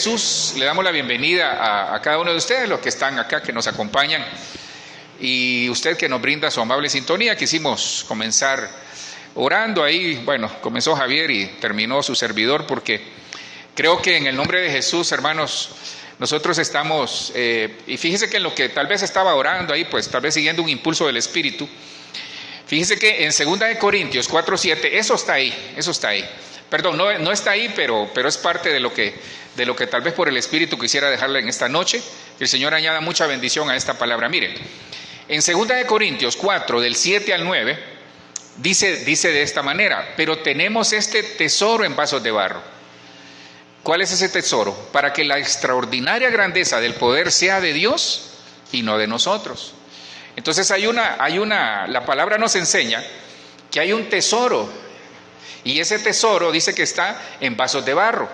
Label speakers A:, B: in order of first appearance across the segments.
A: Jesús, le damos la bienvenida a cada uno de ustedes, los que están acá, que nos acompañan, y usted que nos brinda su amable sintonía. Quisimos comenzar orando ahí, bueno, comenzó Javier y terminó su servidor, porque creo que en el nombre de Jesús, hermanos, nosotros estamos, y fíjese que en lo que tal vez estaba orando ahí, pues tal vez siguiendo un impulso del Espíritu, fíjese que en 2 de Corintios 4:7, eso está ahí. Perdón, no está ahí, pero es parte de lo que tal vez por el Espíritu quisiera dejarle en esta noche. Que el Señor añada mucha bendición a esta palabra. Miren, en 2 de Corintios 4, del 7 al 9, dice de esta manera: pero tenemos este tesoro en vasos de barro. ¿Cuál es ese tesoro? Para que la extraordinaria grandeza del poder sea de Dios y no de nosotros. Entonces la palabra nos enseña que hay un tesoro. Y ese tesoro dice que está en vasos de barro.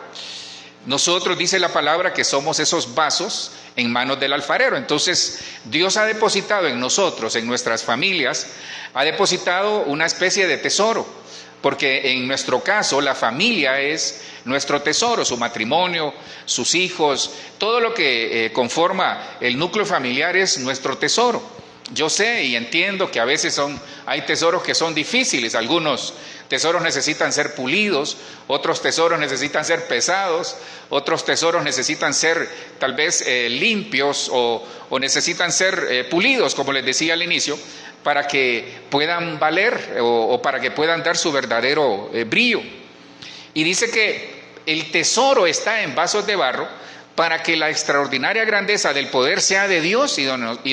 A: Nosotros, dice la palabra, que somos esos vasos en manos del alfarero. Entonces, Dios ha depositado en nosotros, en nuestras familias, ha depositado una especie de tesoro. Porque en nuestro caso, la familia es nuestro tesoro, su matrimonio, sus hijos, todo lo que conforma el núcleo familiar es nuestro tesoro. Yo sé y entiendo que a veces hay tesoros que son difíciles. Algunos tesoros necesitan ser pulidos, otros tesoros necesitan ser pesados, otros tesoros necesitan ser tal vez limpios o necesitan ser pulidos, como les decía al inicio, para que puedan valer o para que puedan dar su verdadero brillo. Y dice que el tesoro está en vasos de barro para que la extraordinaria grandeza del poder sea de Dios y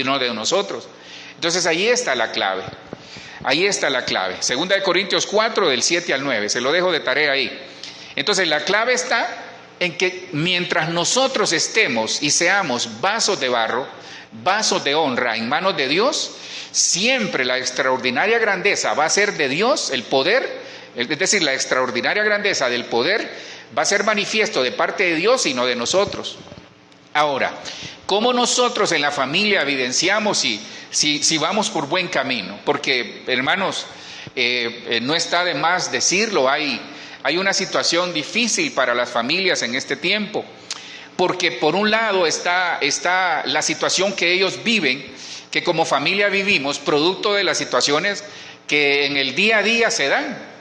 A: no de nosotros. Entonces ahí está la clave. 2 de Corintios 4, del 7 al 9, se lo dejo de tarea ahí. Entonces la clave está en que mientras nosotros estemos y seamos vasos de barro, vasos de honra en manos de Dios, siempre la extraordinaria grandeza va a ser de Dios, el poder, es decir, la extraordinaria grandeza del poder va a ser manifiesto de parte de Dios y no de nosotros. Ahora, ¿cómo nosotros en la familia evidenciamos si vamos por buen camino? Porque, hermanos, no está de más decirlo, hay una situación difícil para las familias en este tiempo, porque por un lado está la situación que ellos viven, que como familia vivimos, producto de las situaciones que en el día a día se dan.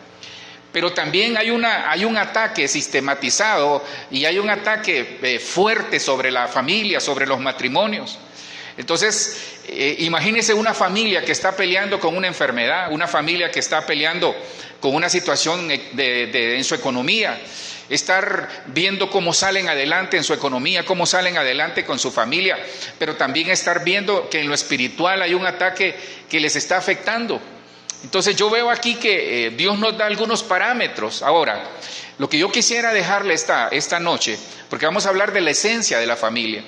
A: Pero también hay un ataque sistematizado y hay un ataque fuerte sobre la familia, sobre los matrimonios. Entonces, imagínese una familia que está peleando con una enfermedad, una familia que está peleando con una situación en su economía, estar viendo cómo salen adelante en su economía, cómo salen adelante con su familia, pero también estar viendo que en lo espiritual hay un ataque que les está afectando. Entonces yo veo aquí que Dios nos da algunos parámetros. Ahora, lo que yo quisiera dejarle esta noche, porque vamos a hablar de la esencia de la familia,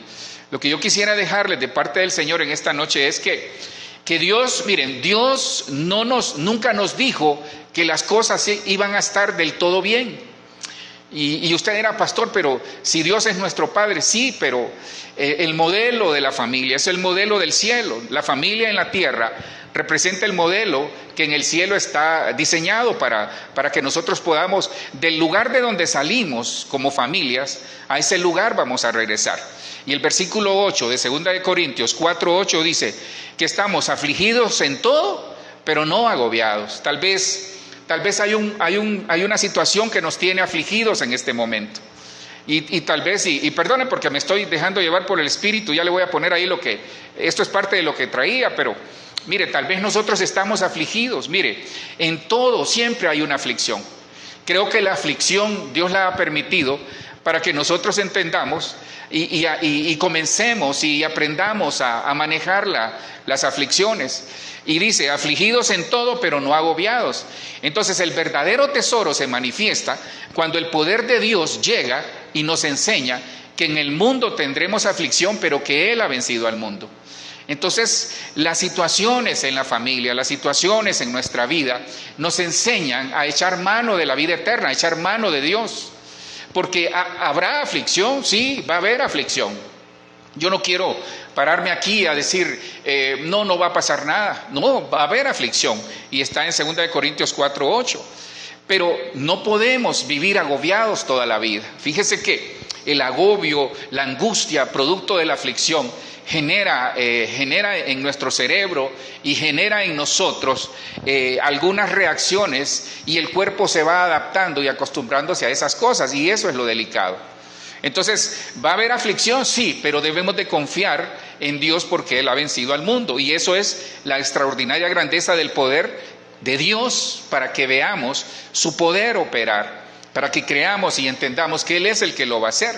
A: lo que yo quisiera dejarles de parte del Señor en esta noche es que Dios, miren, Dios nunca nos dijo que las cosas iban a estar del todo bien. Y usted era pastor, pero si Dios es nuestro Padre, sí, pero el modelo de la familia es el modelo del cielo. La familia en la tierra representa el modelo que en el cielo está diseñado para que nosotros podamos, del lugar de donde salimos como familias, a ese lugar vamos a regresar. Y el versículo 8 de 2 de Corintios 4:8 dice que estamos afligidos en todo, pero no agobiados. Tal vez hay una situación que nos tiene afligidos en este momento. Y tal vez, y perdone porque me estoy dejando llevar por el Espíritu, ya le voy a poner ahí esto es parte de lo que traía, pero mire, tal vez nosotros estamos afligidos. Mire, en todo siempre hay una aflicción. Creo que la aflicción Dios la ha permitido para que nosotros entendamos y comencemos y aprendamos a manejar las aflicciones. Y dice, afligidos en todo, pero no agobiados. Entonces el verdadero tesoro se manifiesta cuando el poder de Dios llega y nos enseña que en el mundo tendremos aflicción, pero que Él ha vencido al mundo. Entonces, las situaciones en la familia, las situaciones en nuestra vida, nos enseñan a echar mano de la vida eterna, a echar mano de Dios. Porque habrá aflicción, sí, va a haber aflicción. Yo no quiero pararme aquí a decir, no va a pasar nada. No, va a haber aflicción. Y está en 2 de Corintios 4:8. Pero no podemos vivir agobiados toda la vida. Fíjese que el agobio, la angustia, producto de la aflicción, genera en nuestro cerebro y genera en nosotros algunas reacciones, y el cuerpo se va adaptando y acostumbrándose a esas cosas, y eso es lo delicado. Entonces, ¿va a haber aflicción? Sí, pero debemos de confiar en Dios porque Él ha vencido al mundo, y eso es la extraordinaria grandeza del poder de Dios, para que veamos su poder operar, para que creamos y entendamos que Él es el que lo va a hacer.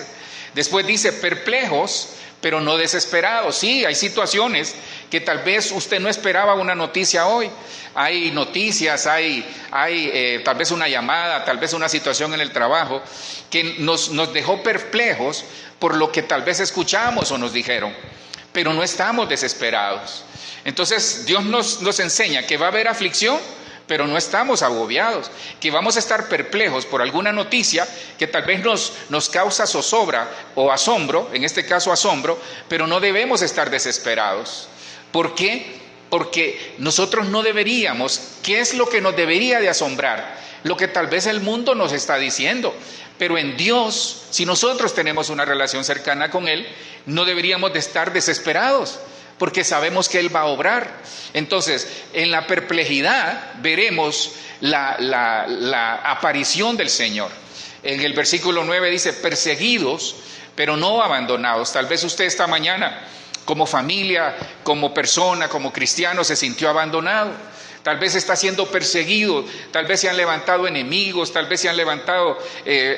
A: Después dice, perplejos, pero no desesperados. Sí, hay situaciones que tal vez usted no esperaba una noticia hoy. Hay noticias, hay tal vez una llamada, tal vez una situación en el trabajo que nos dejó perplejos por lo que tal vez escuchamos o nos dijeron, pero no estamos desesperados. Entonces Dios nos enseña que va a haber aflicción, pero no estamos agobiados, que vamos a estar perplejos por alguna noticia que tal vez nos causa zozobra o asombro, en este caso asombro, pero no debemos estar desesperados. ¿Por qué? Porque nosotros no deberíamos, ¿qué es lo que nos debería de asombrar? Lo que tal vez el mundo nos está diciendo, pero en Dios, si nosotros tenemos una relación cercana con Él, no deberíamos de estar desesperados, porque sabemos que Él va a obrar. Entonces, en la perplejidad veremos la aparición del Señor. En el versículo 9 dice, perseguidos, pero no abandonados. Tal vez usted esta mañana, como familia, como persona, como cristiano, se sintió abandonado. Tal vez está siendo perseguido, tal vez se han levantado enemigos, tal vez se han levantado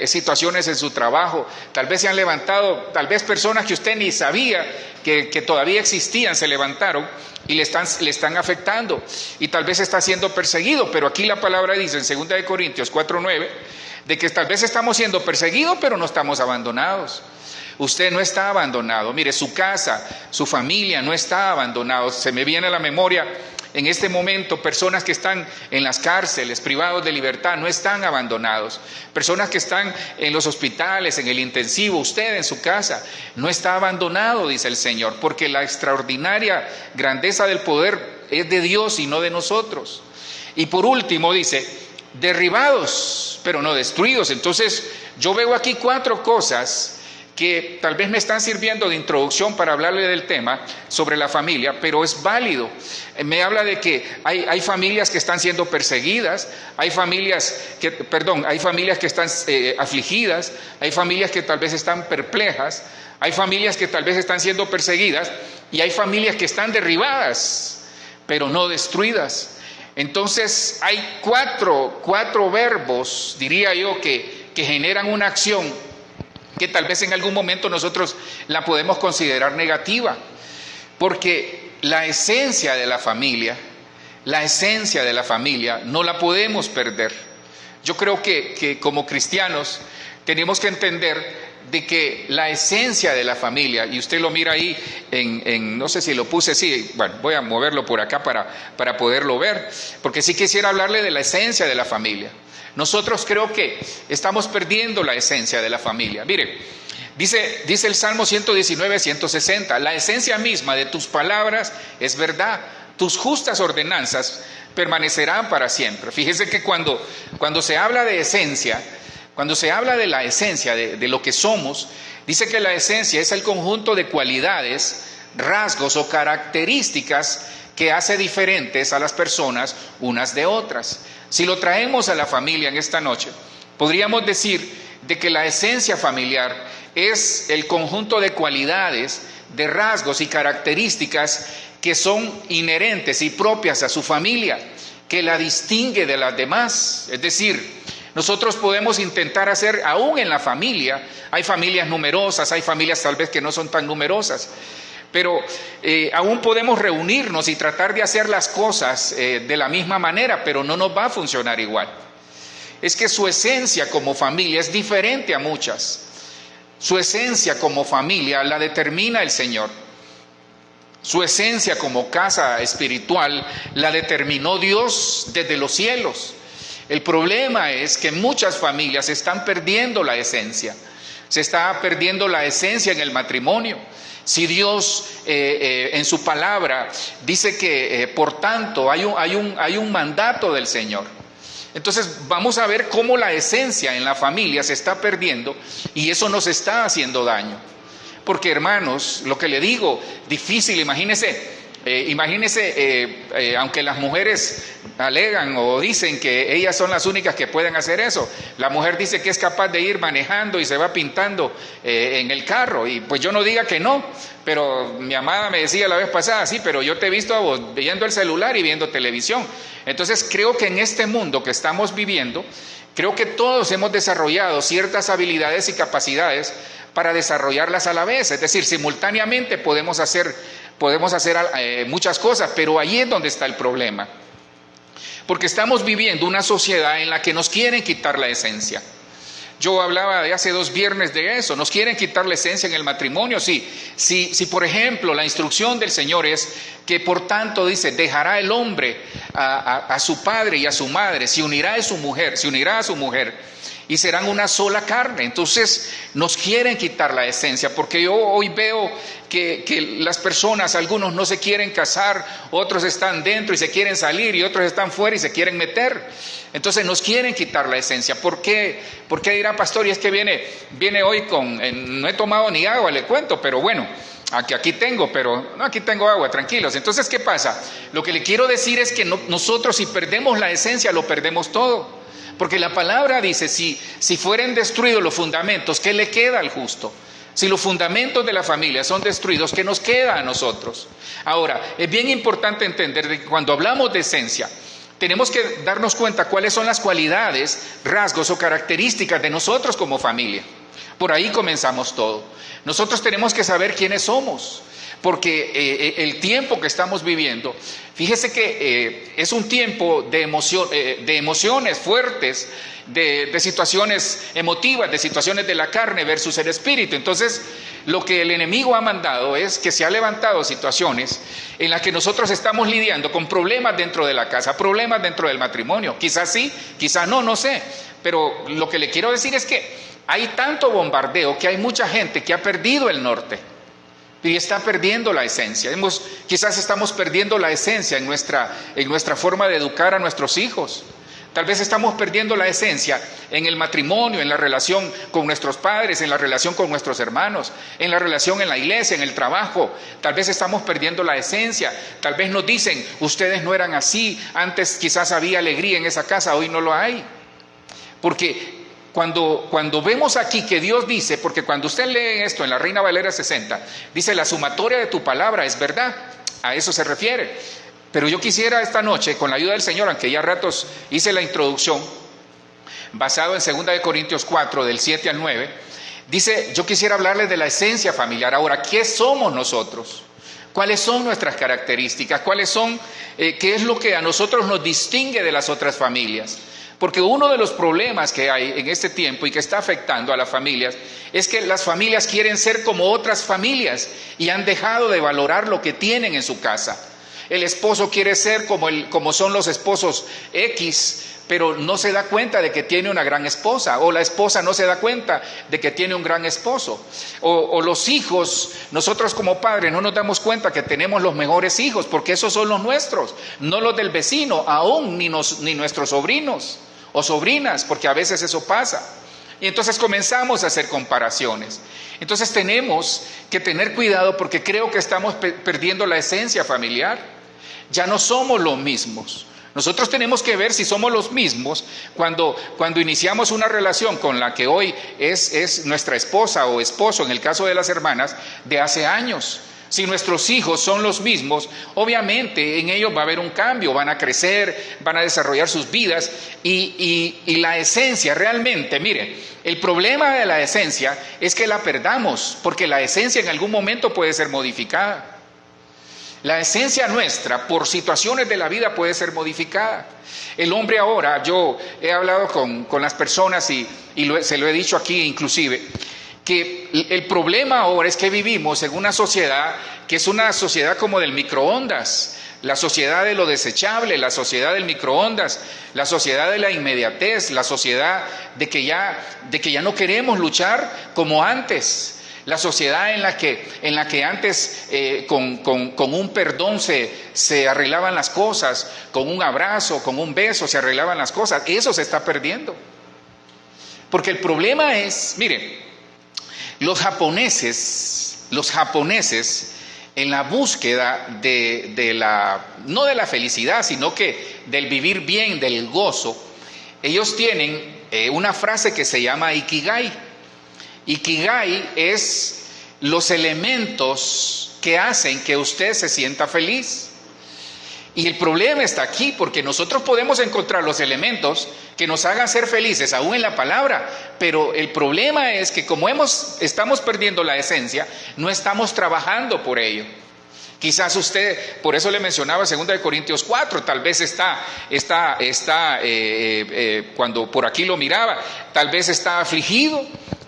A: situaciones en su trabajo, tal vez se han levantado, tal vez personas que usted ni sabía que todavía existían, se levantaron y le están afectando, y tal vez está siendo perseguido. Pero aquí la palabra dice en 2 Corintios 4:9, de que tal vez estamos siendo perseguidos, pero no estamos abandonados. Usted no está abandonado. Mire, su casa, su familia no está abandonado. Se me viene a la memoria en este momento personas que están en las cárceles, privados de libertad, no están abandonados. Personas que están en los hospitales, en el intensivo, usted en su casa no está abandonado, dice el Señor, porque la extraordinaria grandeza del poder es de Dios y no de nosotros. Y por último dice, derribados, pero no destruidos. Entonces yo veo aquí 4 cosas que tal vez me están sirviendo de introducción para hablarle del tema sobre la familia, pero es válido. Me habla de que hay familias que están siendo perseguidas, hay familias que están afligidas, hay familias que tal vez están perplejas, hay familias que tal vez están siendo perseguidas, y hay familias que están derribadas, pero no destruidas. Entonces hay cuatro verbos, diría yo, que generan una acción que tal vez en algún momento nosotros la podemos considerar negativa, porque la esencia de la familia no la podemos perder. Yo creo que como cristianos tenemos que entender de que la esencia de la familia, y usted lo mira ahí no sé si lo puse así, bueno, voy a moverlo por acá para poderlo ver, porque sí quisiera hablarle de la esencia de la familia. Nosotros creo que estamos perdiendo la esencia de la familia. Mire, dice el Salmo 119, 160, la esencia misma de tus palabras es verdad, tus justas ordenanzas permanecerán para siempre. Fíjese que cuando se habla de esencia, cuando se habla de la esencia de lo que somos, dice que la esencia es el conjunto de cualidades, rasgos o características que hace diferentes a las personas unas de otras. Si lo traemos a la familia en esta noche, podríamos decir de que la esencia familiar es el conjunto de cualidades, de rasgos y características que son inherentes y propias a su familia, que la distingue de las demás. Es decir, nosotros podemos intentar hacer, aún en la familia, hay familias numerosas, hay familias tal vez que no son tan numerosas, pero aún podemos reunirnos y tratar de hacer las cosas de la misma manera, pero no nos va a funcionar igual. Es que su esencia como familia es diferente a muchas. Su esencia como familia la determina el Señor. Su esencia como casa espiritual la determinó Dios desde los cielos. El problema es que muchas familias están perdiendo la esencia. Se está perdiendo la esencia en el matrimonio. Si Dios en su palabra dice que por tanto hay un mandato del Señor, Entonces vamos a ver cómo la esencia en la familia se está perdiendo y eso nos está haciendo daño. Porque hermanos, lo que le digo, difícil, imagínese, aunque las mujeres alegan o dicen que ellas son las únicas que pueden hacer eso, la mujer dice que es capaz de ir manejando y se va pintando en el carro, y pues yo no diga que no, pero mi amada me decía la vez pasada, sí, pero yo te he visto a vos viendo el celular y viendo televisión. Entonces creo que en este mundo que estamos viviendo, creo que todos hemos desarrollado ciertas habilidades y capacidades para desarrollarlas a la vez, es decir, simultáneamente podemos hacer muchas cosas, pero ahí es donde está el problema, porque estamos viviendo una sociedad en la que nos quieren quitar la esencia. Yo hablaba de hace 2 viernes de eso, nos quieren quitar la esencia en el matrimonio. Si por ejemplo la instrucción del Señor es que por tanto dice, dejará el hombre a su padre y a su madre, se unirá a su mujer y serán una sola carne. Entonces nos quieren quitar la esencia, porque yo hoy veo que las personas, algunos no se quieren casar, otros están dentro y se quieren salir, y otros están fuera y se quieren meter. Entonces nos quieren quitar la esencia. ¿Por qué? ¿Por qué dirá, pastor? Y es que viene hoy no he tomado ni agua, le cuento, pero bueno, aquí tengo, pero no, aquí tengo agua, tranquilos. Entonces, ¿qué pasa? Lo que le quiero decir es que nosotros, si perdemos la esencia, lo perdemos todo. Porque la palabra dice, si fueren destruidos los fundamentos, ¿qué le queda al justo? Si los fundamentos de la familia son destruidos, ¿qué nos queda a nosotros? Ahora, es bien importante entender que cuando hablamos de esencia, tenemos que darnos cuenta cuáles son las cualidades, rasgos o características de nosotros como familia. Por ahí comenzamos todo. Nosotros tenemos que saber quiénes somos, porque el tiempo que estamos viviendo, fíjese que es un tiempo de emociones fuertes, de situaciones emotivas, de situaciones de la carne versus el espíritu. Entonces, lo que el enemigo ha mandado es que se ha levantado situaciones en las que nosotros estamos lidiando con problemas dentro de la casa, problemas dentro del matrimonio. Quizás sí, quizás no sé. Pero lo que le quiero decir es que hay tanto bombardeo que hay mucha gente que ha perdido el norte y está perdiendo la esencia. Quizás estamos perdiendo la esencia en nuestra forma de educar a nuestros hijos. Tal vez estamos perdiendo la esencia en el matrimonio, en la relación con nuestros padres, en la relación con nuestros hermanos, en la relación en la iglesia, en el trabajo. Tal vez estamos perdiendo la esencia. Tal vez nos dicen, ustedes no eran así, antes quizás había alegría en esa casa, hoy no lo hay. Porque cuando vemos aquí que Dios dice, porque cuando usted lee esto en la Reina Valera 60, dice la sumatoria de tu palabra es verdad, a eso se refiere. Pero yo quisiera esta noche, con la ayuda del Señor, aunque ya ratos hice la introducción, basado en 2 Corintios 4, del 7 al 9, dice, yo quisiera hablarles de la esencia familiar. Ahora, ¿qué somos nosotros? ¿Cuáles son nuestras características? ¿Qué es lo que a nosotros nos distingue de las otras familias? Porque uno de los problemas que hay en este tiempo y que está afectando a las familias es que las familias quieren ser como otras familias y han dejado de valorar lo que tienen en su casa. El esposo quiere ser como son los esposos X, pero no se da cuenta de que tiene una gran esposa, o la esposa no se da cuenta de que tiene un gran esposo, o los hijos, nosotros como padres no nos damos cuenta que tenemos los mejores hijos, porque esos son los nuestros, no los del vecino, aún ni nuestros sobrinos o sobrinas, porque a veces eso pasa. Y entonces comenzamos a hacer comparaciones. Entonces tenemos que tener cuidado, porque creo que estamos perdiendo la esencia familiar. Ya no somos los mismos. Nosotros tenemos que ver si somos los mismos cuando iniciamos una relación con la que hoy es nuestra esposa o esposo, en el caso de las hermanas, de hace años. Si nuestros hijos son los mismos, obviamente en ellos va a haber un cambio, van a crecer, van a desarrollar sus vidas y la esencia realmente, mire, el problema de la esencia es que la perdamos, porque la esencia en algún momento puede ser modificada. La esencia nuestra, por situaciones de la vida, puede ser modificada. El hombre ahora, yo he hablado con las personas y se lo he dicho aquí inclusive, que el problema ahora es que vivimos en una sociedad que es una sociedad como del microondas, la sociedad de lo desechable, la sociedad del microondas, la sociedad de la inmediatez, la sociedad de que ya no queremos luchar como antes. La sociedad en la que antes con un perdón se arreglaban las cosas, con un abrazo, con un beso se arreglaban las cosas, eso se está perdiendo. Porque el problema es, mire, los japoneses en la búsqueda no de la felicidad, sino que del vivir bien, del gozo, ellos tienen una frase que se llama Ikigai. Ikigai es los elementos que hacen que usted se sienta feliz. Y el problema está aquí, porque nosotros podemos encontrar los elementos que nos hagan ser felices, aún en la palabra, pero el problema es que como estamos perdiendo la esencia, no estamos trabajando por ello. Quizás usted, por eso le mencionaba 2 Corintios 4, tal vez cuando por aquí lo miraba, tal vez está afligido,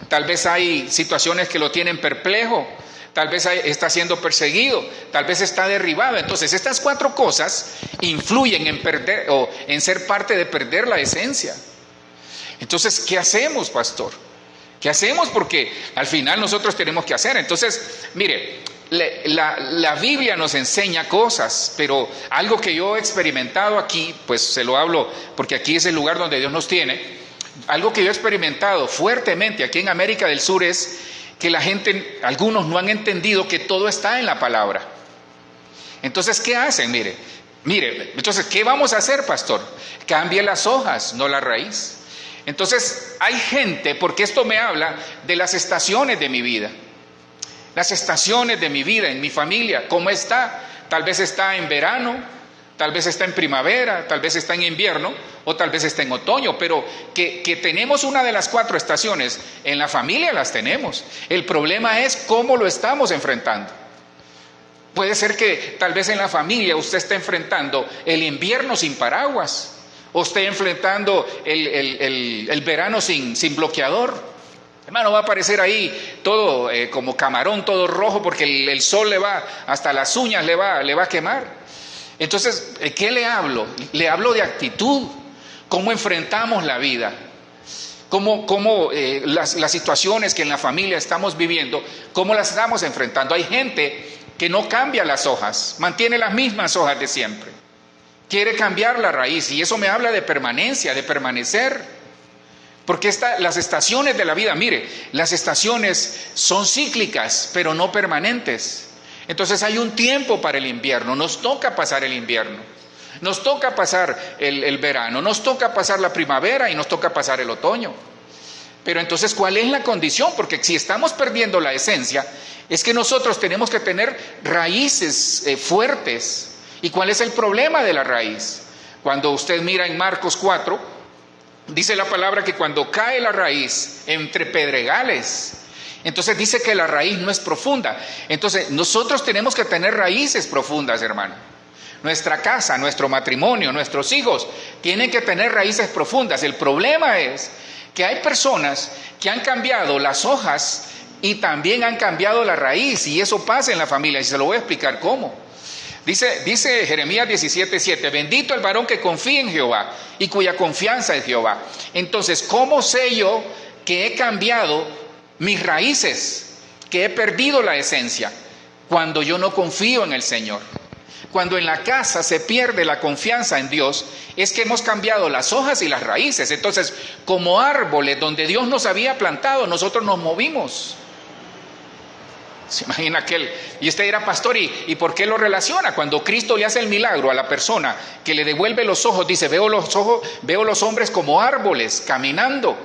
A: tal vez hay situaciones que lo tienen perplejo, tal vez está siendo perseguido, tal vez está derribado. Entonces estas 4 cosas influyen en perder o en ser parte de perder la esencia. Entonces, ¿qué hacemos, pastor? ¿Qué hacemos? Porque al final nosotros tenemos que hacer. Entonces, mire, la Biblia nos enseña cosas, pero algo que yo he experimentado aquí, pues se lo hablo porque aquí es el lugar donde Dios nos tiene. Algo que yo he experimentado fuertemente aquí en América del Sur es que la gente, algunos no han entendido que todo está en la palabra. Entonces, ¿qué hacen? Mire, entonces, ¿qué vamos a hacer, pastor? Cambie las hojas, no la raíz. Entonces, hay gente, porque esto me habla de las estaciones de mi vida. Las estaciones de mi vida, en mi familia, ¿cómo está? Tal vez está en verano, tal vez está en primavera, tal vez está en invierno, o tal vez está en otoño, pero que tenemos una de las 4 estaciones, en la familia las tenemos. El problema es cómo lo estamos enfrentando. Puede ser que tal vez en la familia usted esté enfrentando el invierno sin paraguas, o esté enfrentando el verano sin bloqueador. Hermano, va a aparecer ahí todo como camarón, todo rojo, porque el sol le va, hasta las uñas le va a quemar. Entonces, ¿qué le hablo? Le hablo de actitud, cómo enfrentamos la vida, cómo las situaciones que en la familia estamos viviendo, cómo las estamos enfrentando. Hay gente que no cambia las hojas, mantiene las mismas hojas de siempre, quiere cambiar la raíz, y eso me habla de permanencia, de permanecer. Porque las estaciones de la vida, mire, las estaciones son cíclicas, pero no permanentes. Entonces hay un tiempo para el invierno, nos toca pasar el invierno, nos toca pasar el verano, nos toca pasar la primavera y nos toca pasar el otoño. Pero entonces, ¿cuál es la condición? Porque si estamos perdiendo la esencia, es que nosotros tenemos que tener raíces fuertes. ¿Y cuál es el problema de la raíz? Cuando usted mira en Marcos 4, dice la palabra que cuando cae la raíz entre pedregales, entonces dice que la raíz no es profunda. Entonces nosotros tenemos que tener raíces profundas, hermano. Nuestra casa, nuestro matrimonio, nuestros hijos tienen que tener raíces profundas. El problema es que hay personas que han cambiado las hojas y también han cambiado la raíz, y eso pasa en la familia, y se lo voy a explicar cómo. Dice Jeremías 17:7, bendito el varón que confía en Jehová y cuya confianza es Jehová. Entonces, ¿cómo sé yo que he cambiado mis raíces, que he perdido la esencia? Cuando yo no confío en el Señor. Cuando en la casa se pierde la confianza en Dios, es que hemos cambiado las hojas y las raíces. Entonces, como árboles donde Dios nos había plantado, nosotros nos movimos. Se imagina aquel, y usted dirá, pastor, ¿y por qué lo relaciona? Cuando Cristo le hace el milagro a la persona que le devuelve los ojos, dice, veo los hombres como árboles caminando.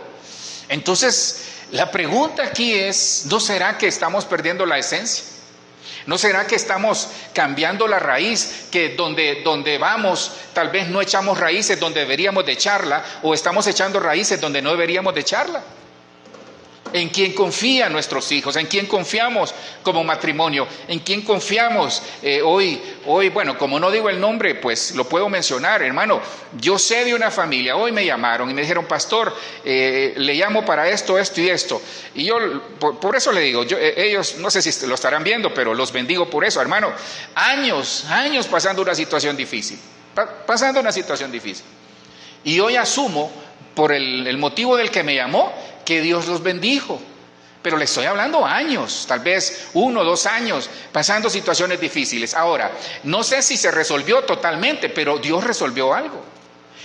A: Entonces, la pregunta aquí es, ¿no será que estamos perdiendo la esencia? ¿No será que estamos cambiando la raíz? Que donde vamos, tal vez no echamos raíces donde deberíamos de echarla, o estamos echando raíces donde no deberíamos de echarla. ¿En quién confían nuestros hijos? ¿En quién confiamos como matrimonio? ¿En quién confiamos hoy? Bueno, como no digo el nombre, pues lo puedo mencionar, hermano. Yo sé de una familia, hoy me llamaron y me dijeron, pastor, le llamo para esto y esto. Y yo, por eso le digo, ellos no sé si lo estarán viendo, pero los bendigo por eso, hermano. Años pasando una situación difícil. Y hoy asumo, por el motivo del que me llamó, que Dios los bendijo, Pero le estoy hablando años, tal vez 1 o 2 años, pasando situaciones difíciles. Ahora, no sé si se resolvió totalmente, pero Dios resolvió algo.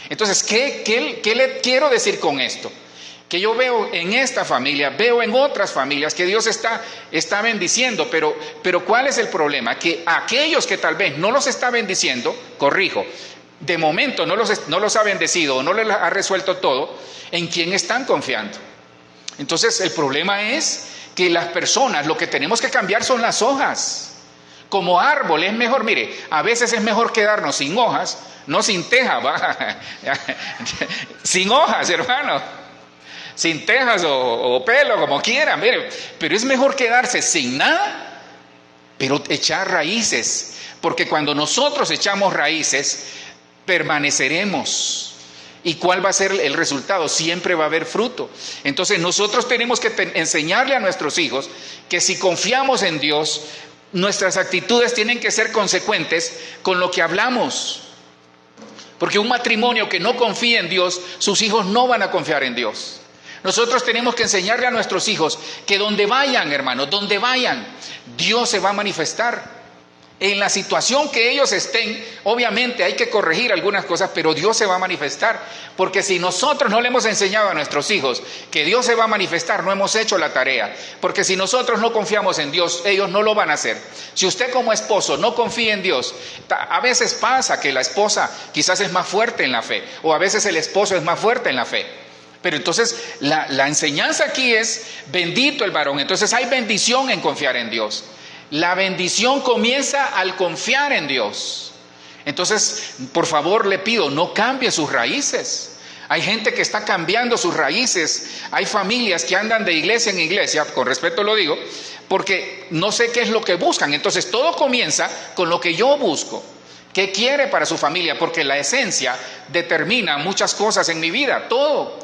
A: Entonces, ¿qué le quiero decir con esto? Que yo veo en esta familia, veo en otras familias que Dios está bendiciendo, pero ¿cuál es el problema? Que aquellos que tal vez no los está bendiciendo, corrijo, de momento no los ha bendecido o no les ha resuelto todo, ¿en quién están confiando? Entonces el problema es que las personas, lo que tenemos que cambiar son las hojas. Como árbol es mejor, mire, a veces es mejor quedarnos sin hojas, no sin tejas, sin hojas, hermano. Sin tejas o pelo, como quieran, mire, pero es mejor quedarse sin nada, pero echar raíces, porque cuando nosotros echamos raíces, permaneceremos. ¿Y cuál va a ser el resultado? Siempre va a haber fruto. Entonces nosotros tenemos que enseñarle a nuestros hijos que si confiamos en Dios, nuestras actitudes tienen que ser consecuentes con lo que hablamos. Porque un matrimonio que no confía en Dios, sus hijos no van a confiar en Dios. Nosotros tenemos que enseñarle a nuestros hijos que donde vayan, hermanos, donde vayan, Dios se va a manifestar. En la situación que ellos estén, obviamente hay que corregir algunas cosas, pero Dios se va a manifestar. Porque si nosotros no le hemos enseñado a nuestros hijos que Dios se va a manifestar, no hemos hecho la tarea. Porque si nosotros no confiamos en Dios, ellos no lo van a hacer. Si usted como esposo no confía en Dios, a veces pasa que la esposa quizás es más fuerte en la fe, o a veces el esposo es más fuerte en la fe. Pero entonces la enseñanza aquí es, bendito el varón. Entonces hay bendición en confiar en Dios. La bendición comienza al confiar en Dios. Entonces, por favor, le pido, no cambie sus raíces. Hay gente que está cambiando sus raíces. Hay familias que andan de iglesia en iglesia, con respeto lo digo, porque no sé qué es lo que buscan. Entonces, todo comienza con lo que yo busco. ¿Qué quiere para su familia? Porque la esencia determina muchas cosas en mi vida, todo.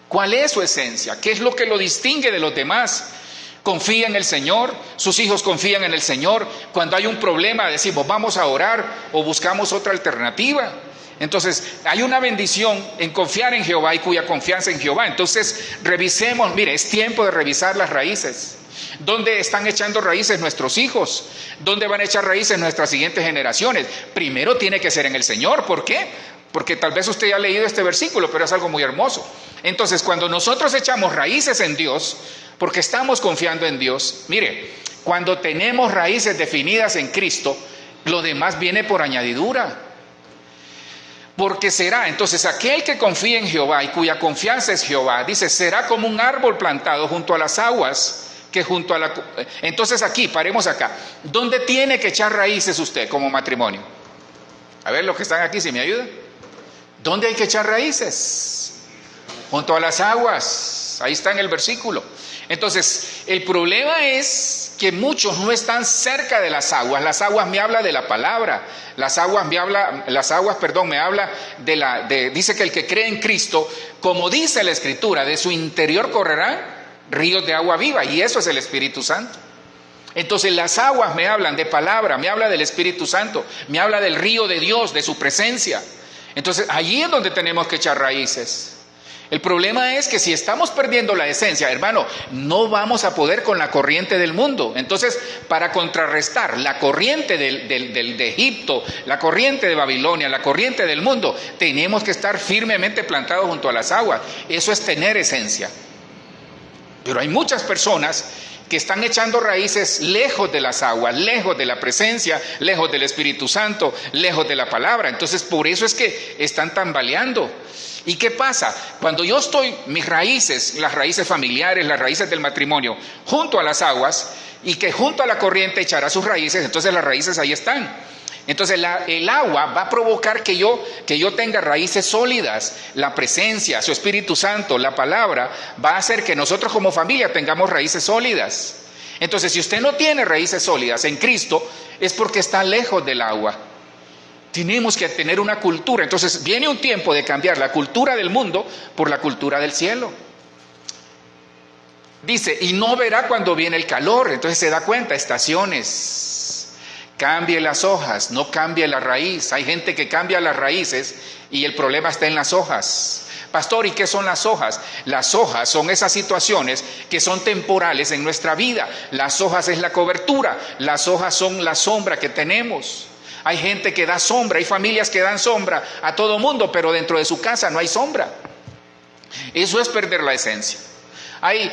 A: ¿Cuál es su esencia? ¿Qué es lo que lo distingue de los demás? Confía en el Señor, sus hijos confían en el Señor. Cuando hay un problema decimos vamos a orar o buscamos otra alternativa. Entonces hay una bendición en confiar en Jehová y cuya confianza en Jehová. Entonces revisemos, mire, es tiempo de revisar las raíces. ¿Dónde están echando raíces nuestros hijos? ¿Dónde van a echar raíces nuestras siguientes generaciones? Primero tiene que ser en el Señor. ¿Por qué? Porque tal vez usted ya ha leído este versículo, pero es algo muy hermoso. Entonces cuando nosotros echamos raíces en Dios, porque estamos confiando en Dios, mire, cuando tenemos raíces definidas en Cristo, lo demás viene por añadidura. Porque será, entonces aquel que confía en Jehová y cuya confianza es Jehová, dice, será como un árbol plantado junto a las aguas, que junto a la... Entonces aquí, paremos acá. ¿Dónde tiene que echar raíces usted como matrimonio? A ver, los que están aquí, si me ayudan. ¿Dónde hay que echar raíces? Junto a las aguas. Ahí está en el versículo. Entonces, el problema es que muchos no están cerca de las aguas. Las aguas me habla de la palabra. Las aguas me habla dice que el que cree en Cristo, como dice la Escritura, de su interior correrán ríos de agua viva, y eso es el Espíritu Santo. Entonces las aguas me hablan de palabra, me habla del Espíritu Santo, me habla del río de Dios, de su presencia. Entonces allí es donde tenemos que echar raíces. El problema es que si estamos perdiendo la esencia, hermano, no vamos a poder con la corriente del mundo. Entonces, para contrarrestar la corriente de Egipto, la corriente de Babilonia, la corriente del mundo, tenemos que estar firmemente plantados junto a las aguas. Eso es tener esencia. Pero hay muchas personas que están echando raíces lejos de las aguas, lejos de la presencia, lejos del Espíritu Santo, lejos de la palabra. Entonces, por eso es que están tambaleando. ¿Y qué pasa? Cuando yo estoy, mis raíces, las raíces familiares, las raíces del matrimonio, junto a las aguas, y que junto a la corriente echará sus raíces, entonces las raíces ahí están. Entonces el agua va a provocar que yo tenga raíces sólidas. La presencia, su Espíritu Santo, la palabra, va a hacer que nosotros como familia tengamos raíces sólidas. Entonces, si usted no tiene raíces sólidas en Cristo, es porque está lejos del agua. Tenemos que tener una cultura. Entonces viene un tiempo de cambiar la cultura del mundo por la cultura del cielo. Dice, y no verá cuando viene el calor. Entonces se da cuenta, estaciones. Cambie las hojas, no cambie la raíz. Hay gente que cambia las raíces y el problema está en las hojas. Pastor, ¿y qué son las hojas? Las hojas son esas situaciones que son temporales en nuestra vida. Las hojas es la cobertura, las hojas son la sombra que tenemos. Hay gente que da sombra, hay familias que dan sombra a todo mundo, pero dentro de su casa no hay sombra. Eso es perder la esencia. Hay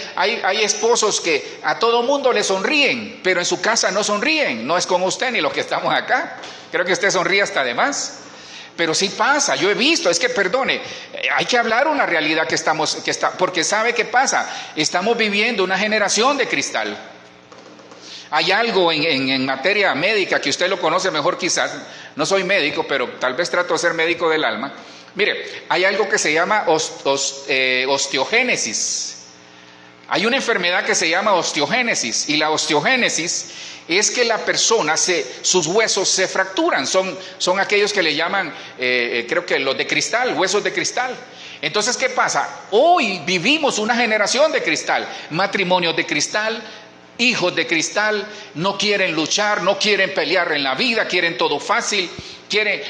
A: esposos que a todo mundo le sonríen, pero en su casa no sonríen. No es como usted ni los que estamos acá. Creo que usted sonríe hasta de más. Pero sí pasa, yo he visto, es que perdone, hay que hablar una realidad porque ¿sabe qué pasa? Estamos viviendo una generación de cristal. Hay algo en materia médica que usted lo conoce mejor quizás, no soy médico, pero tal vez trato de ser médico del alma. Mire, hay algo que se llama osteogénesis. Hay una enfermedad que se llama osteogénesis, y la osteogénesis es que la persona, sus huesos se fracturan, son aquellos que le llaman, creo que los de cristal, huesos de cristal. Entonces, ¿qué pasa? Hoy vivimos una generación de cristal, matrimonios de cristal, hijos de cristal, no quieren luchar, no quieren pelear en la vida, quieren todo fácil.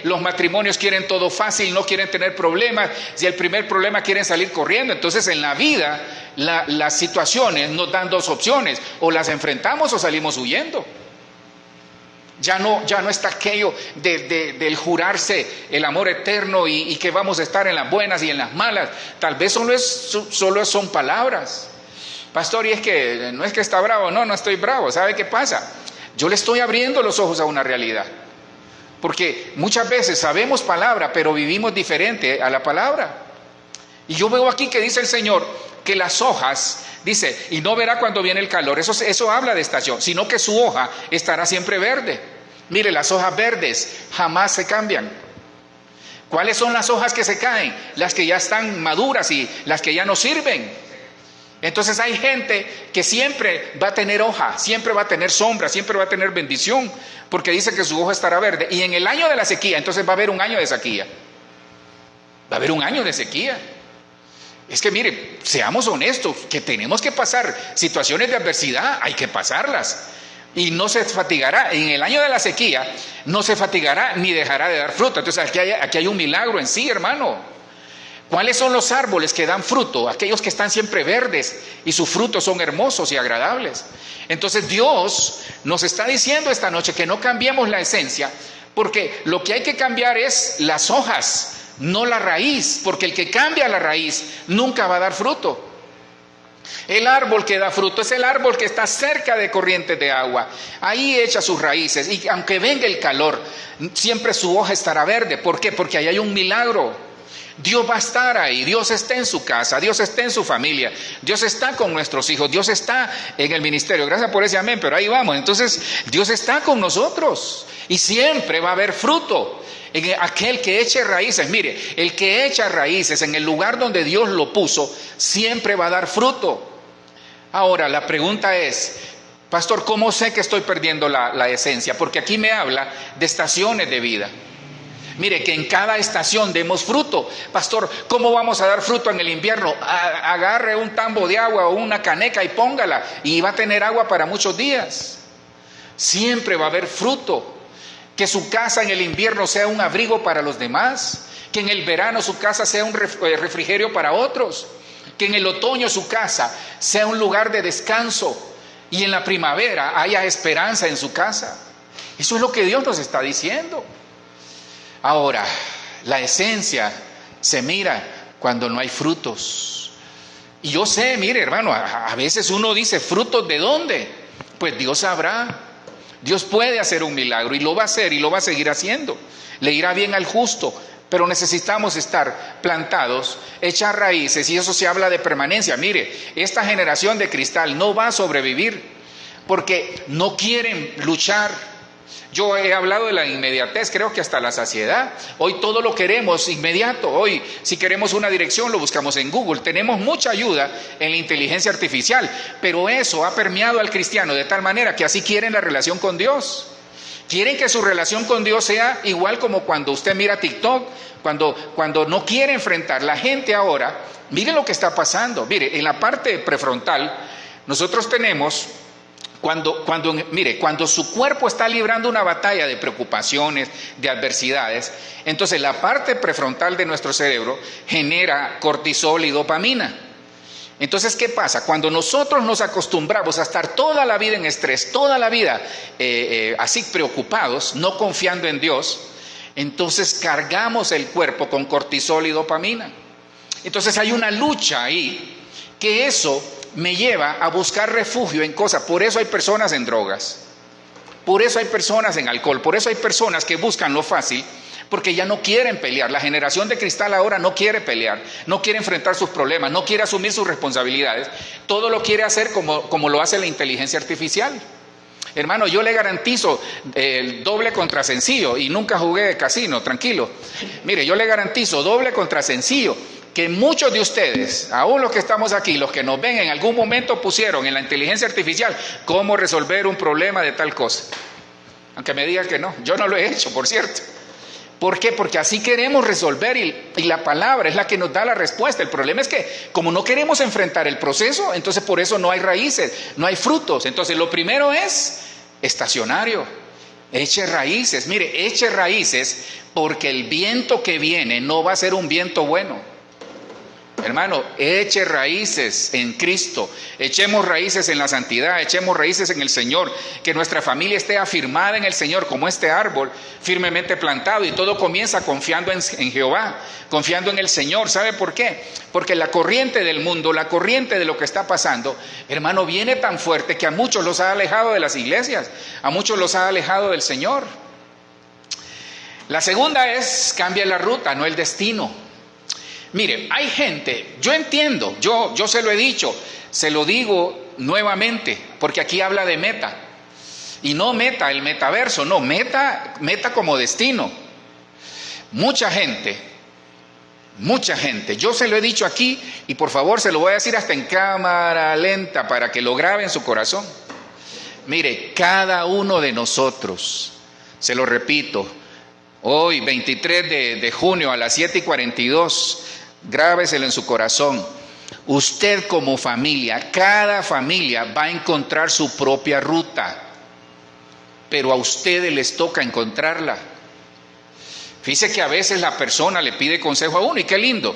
A: Los matrimonios quieren todo fácil, no quieren tener problemas. Si el primer problema quieren salir corriendo. Entonces en la vida las situaciones nos dan dos opciones: o las enfrentamos o salimos huyendo. Ya no está aquello del jurarse el amor eterno y que vamos a estar en las buenas y en las malas. Tal vez solo son palabras. Pastor, y es que no es que está bravo. No estoy bravo. ¿Sabe qué pasa? Yo le estoy abriendo los ojos a una realidad. Porque muchas veces sabemos palabra, pero vivimos diferente a la palabra. Y yo veo aquí que dice el Señor que las hojas, dice, y no verá cuando viene el calor. Eso habla de estación, sino que su hoja estará siempre verde. Mire, las hojas verdes jamás se cambian. ¿Cuáles son las hojas que se caen? Las que ya están maduras y las que ya no sirven. Entonces hay gente que siempre va a tener hoja, siempre va a tener sombra, siempre va a tener bendición, porque dice que su hoja estará verde. Y en el año de la sequía, entonces va a haber un año de sequía. Va a haber un año de sequía. Es que mire, seamos honestos, que tenemos que pasar situaciones de adversidad, hay que pasarlas. Y no se fatigará, en el año de la sequía, no se fatigará ni dejará de dar fruto. Entonces aquí hay un milagro en sí, hermano. ¿Cuáles son los árboles que dan fruto? Aquellos que están siempre verdes y sus frutos son hermosos y agradables. Entonces Dios nos está diciendo esta noche que no cambiemos la esencia, porque lo que hay que cambiar es las hojas, no la raíz, porque el que cambia la raíz nunca va a dar fruto. El árbol que da fruto es el árbol que está cerca de corrientes de agua. Ahí echa sus raíces y aunque venga el calor, siempre su hoja estará verde. ¿Por qué? Porque ahí hay un milagro. Dios va a estar ahí, Dios está en su casa, Dios está en su familia, Dios está con nuestros hijos, Dios está en el ministerio. Gracias por ese amén, pero ahí vamos. Entonces Dios está con nosotros y siempre va a haber fruto. En aquel que eche raíces, mire, el que echa raíces en el lugar donde Dios lo puso, siempre va a dar fruto. Ahora la pregunta es, pastor, ¿cómo sé que estoy perdiendo la esencia? Porque aquí me habla de estaciones de vida. Mire, que en cada estación demos fruto. Pastor, ¿cómo vamos a dar fruto en el invierno? Agarre un tambo de agua o una caneca y póngala y va a tener agua para muchos días. Siempre va a haber fruto. Que su casa en el invierno sea un abrigo para los demás. Que en el verano su casa sea un refrigerio para otros. Que en el otoño su casa sea un lugar de descanso. Y en la primavera haya esperanza en su casa. Eso es lo que Dios nos está diciendo. Ahora, la esencia se mira cuando no hay frutos. Y yo sé, mire hermano, a veces uno dice, ¿frutos de dónde? Pues Dios sabrá. Dios puede hacer un milagro y lo va a hacer y lo va a seguir haciendo. Le irá bien al justo, pero necesitamos estar plantados, echar raíces, y eso se habla de permanencia. Mire, esta generación de cristal no va a sobrevivir porque no quieren luchar. Yo he hablado de la inmediatez, creo que hasta la saciedad. Hoy todo lo queremos inmediato. Hoy si queremos una dirección lo buscamos en Google. Tenemos mucha ayuda en la inteligencia artificial, pero eso ha permeado al cristiano de tal manera que así quieren la relación con Dios. Quieren que su relación con Dios sea igual como cuando usted mira TikTok, cuando no quiere enfrentar. La gente ahora, mire lo que está pasando. Mire, en la parte prefrontal nosotros tenemos Cuando su cuerpo está librando una batalla de preocupaciones, de adversidades, entonces la parte prefrontal de nuestro cerebro genera cortisol y dopamina. Entonces, ¿qué pasa? Cuando nosotros nos acostumbramos a estar toda la vida en estrés, toda la vida así preocupados, no confiando en Dios, entonces cargamos el cuerpo con cortisol y dopamina. Entonces hay una lucha ahí, que eso me lleva a buscar refugio en cosas. Por eso hay personas en drogas, por eso hay personas en alcohol, por eso hay personas que buscan lo fácil, porque ya no quieren pelear. La generación de cristal ahora no quiere pelear, no quiere enfrentar sus problemas, no quiere asumir sus responsabilidades. Todo lo quiere hacer como lo hace la inteligencia artificial. Hermano, yo le garantizo el doble contra sencillo, y nunca jugué de casino, tranquilo. Mire, yo le garantizo doble contra sencillo, que muchos de ustedes, aún los que estamos aquí, los que nos ven, en algún momento pusieron en la inteligencia artificial cómo resolver un problema de tal cosa. Aunque me digan que no, yo no lo he hecho, por cierto. ¿Por qué? Porque así queremos resolver y la palabra es la que nos da la respuesta. El problema es que como no queremos enfrentar el proceso, entonces por eso no hay raíces, no hay frutos. Entonces lo primero es estacionario, eche raíces. Mire, eche raíces, porque el viento que viene no va a ser un viento bueno. Hermano, eche raíces en Cristo, echemos raíces en la santidad, echemos raíces en el Señor, que nuestra familia esté afirmada en el Señor como este árbol firmemente plantado, y todo comienza confiando en Jehová, confiando en el Señor. ¿Sabe por qué? Porque la corriente del mundo, la corriente de lo que está pasando, hermano, viene tan fuerte que a muchos los ha alejado de las iglesias, a muchos los ha alejado del Señor. La segunda es, cambia la ruta, no el destino. Mire, hay gente, yo entiendo, yo se lo he dicho, se lo digo nuevamente, porque aquí habla de meta, y no meta el metaverso, no, meta como destino. Mucha gente, yo se lo he dicho aquí, y por favor se lo voy a decir hasta en cámara lenta para que lo grabe en su corazón. Mire, cada uno de nosotros, se lo repito, hoy 23 de junio a las 7:42, grábeselo en su corazón. Usted como familia, cada familia va a encontrar su propia ruta, pero a ustedes les toca encontrarla. Fíjese que a veces la persona le pide consejo a uno, y qué lindo.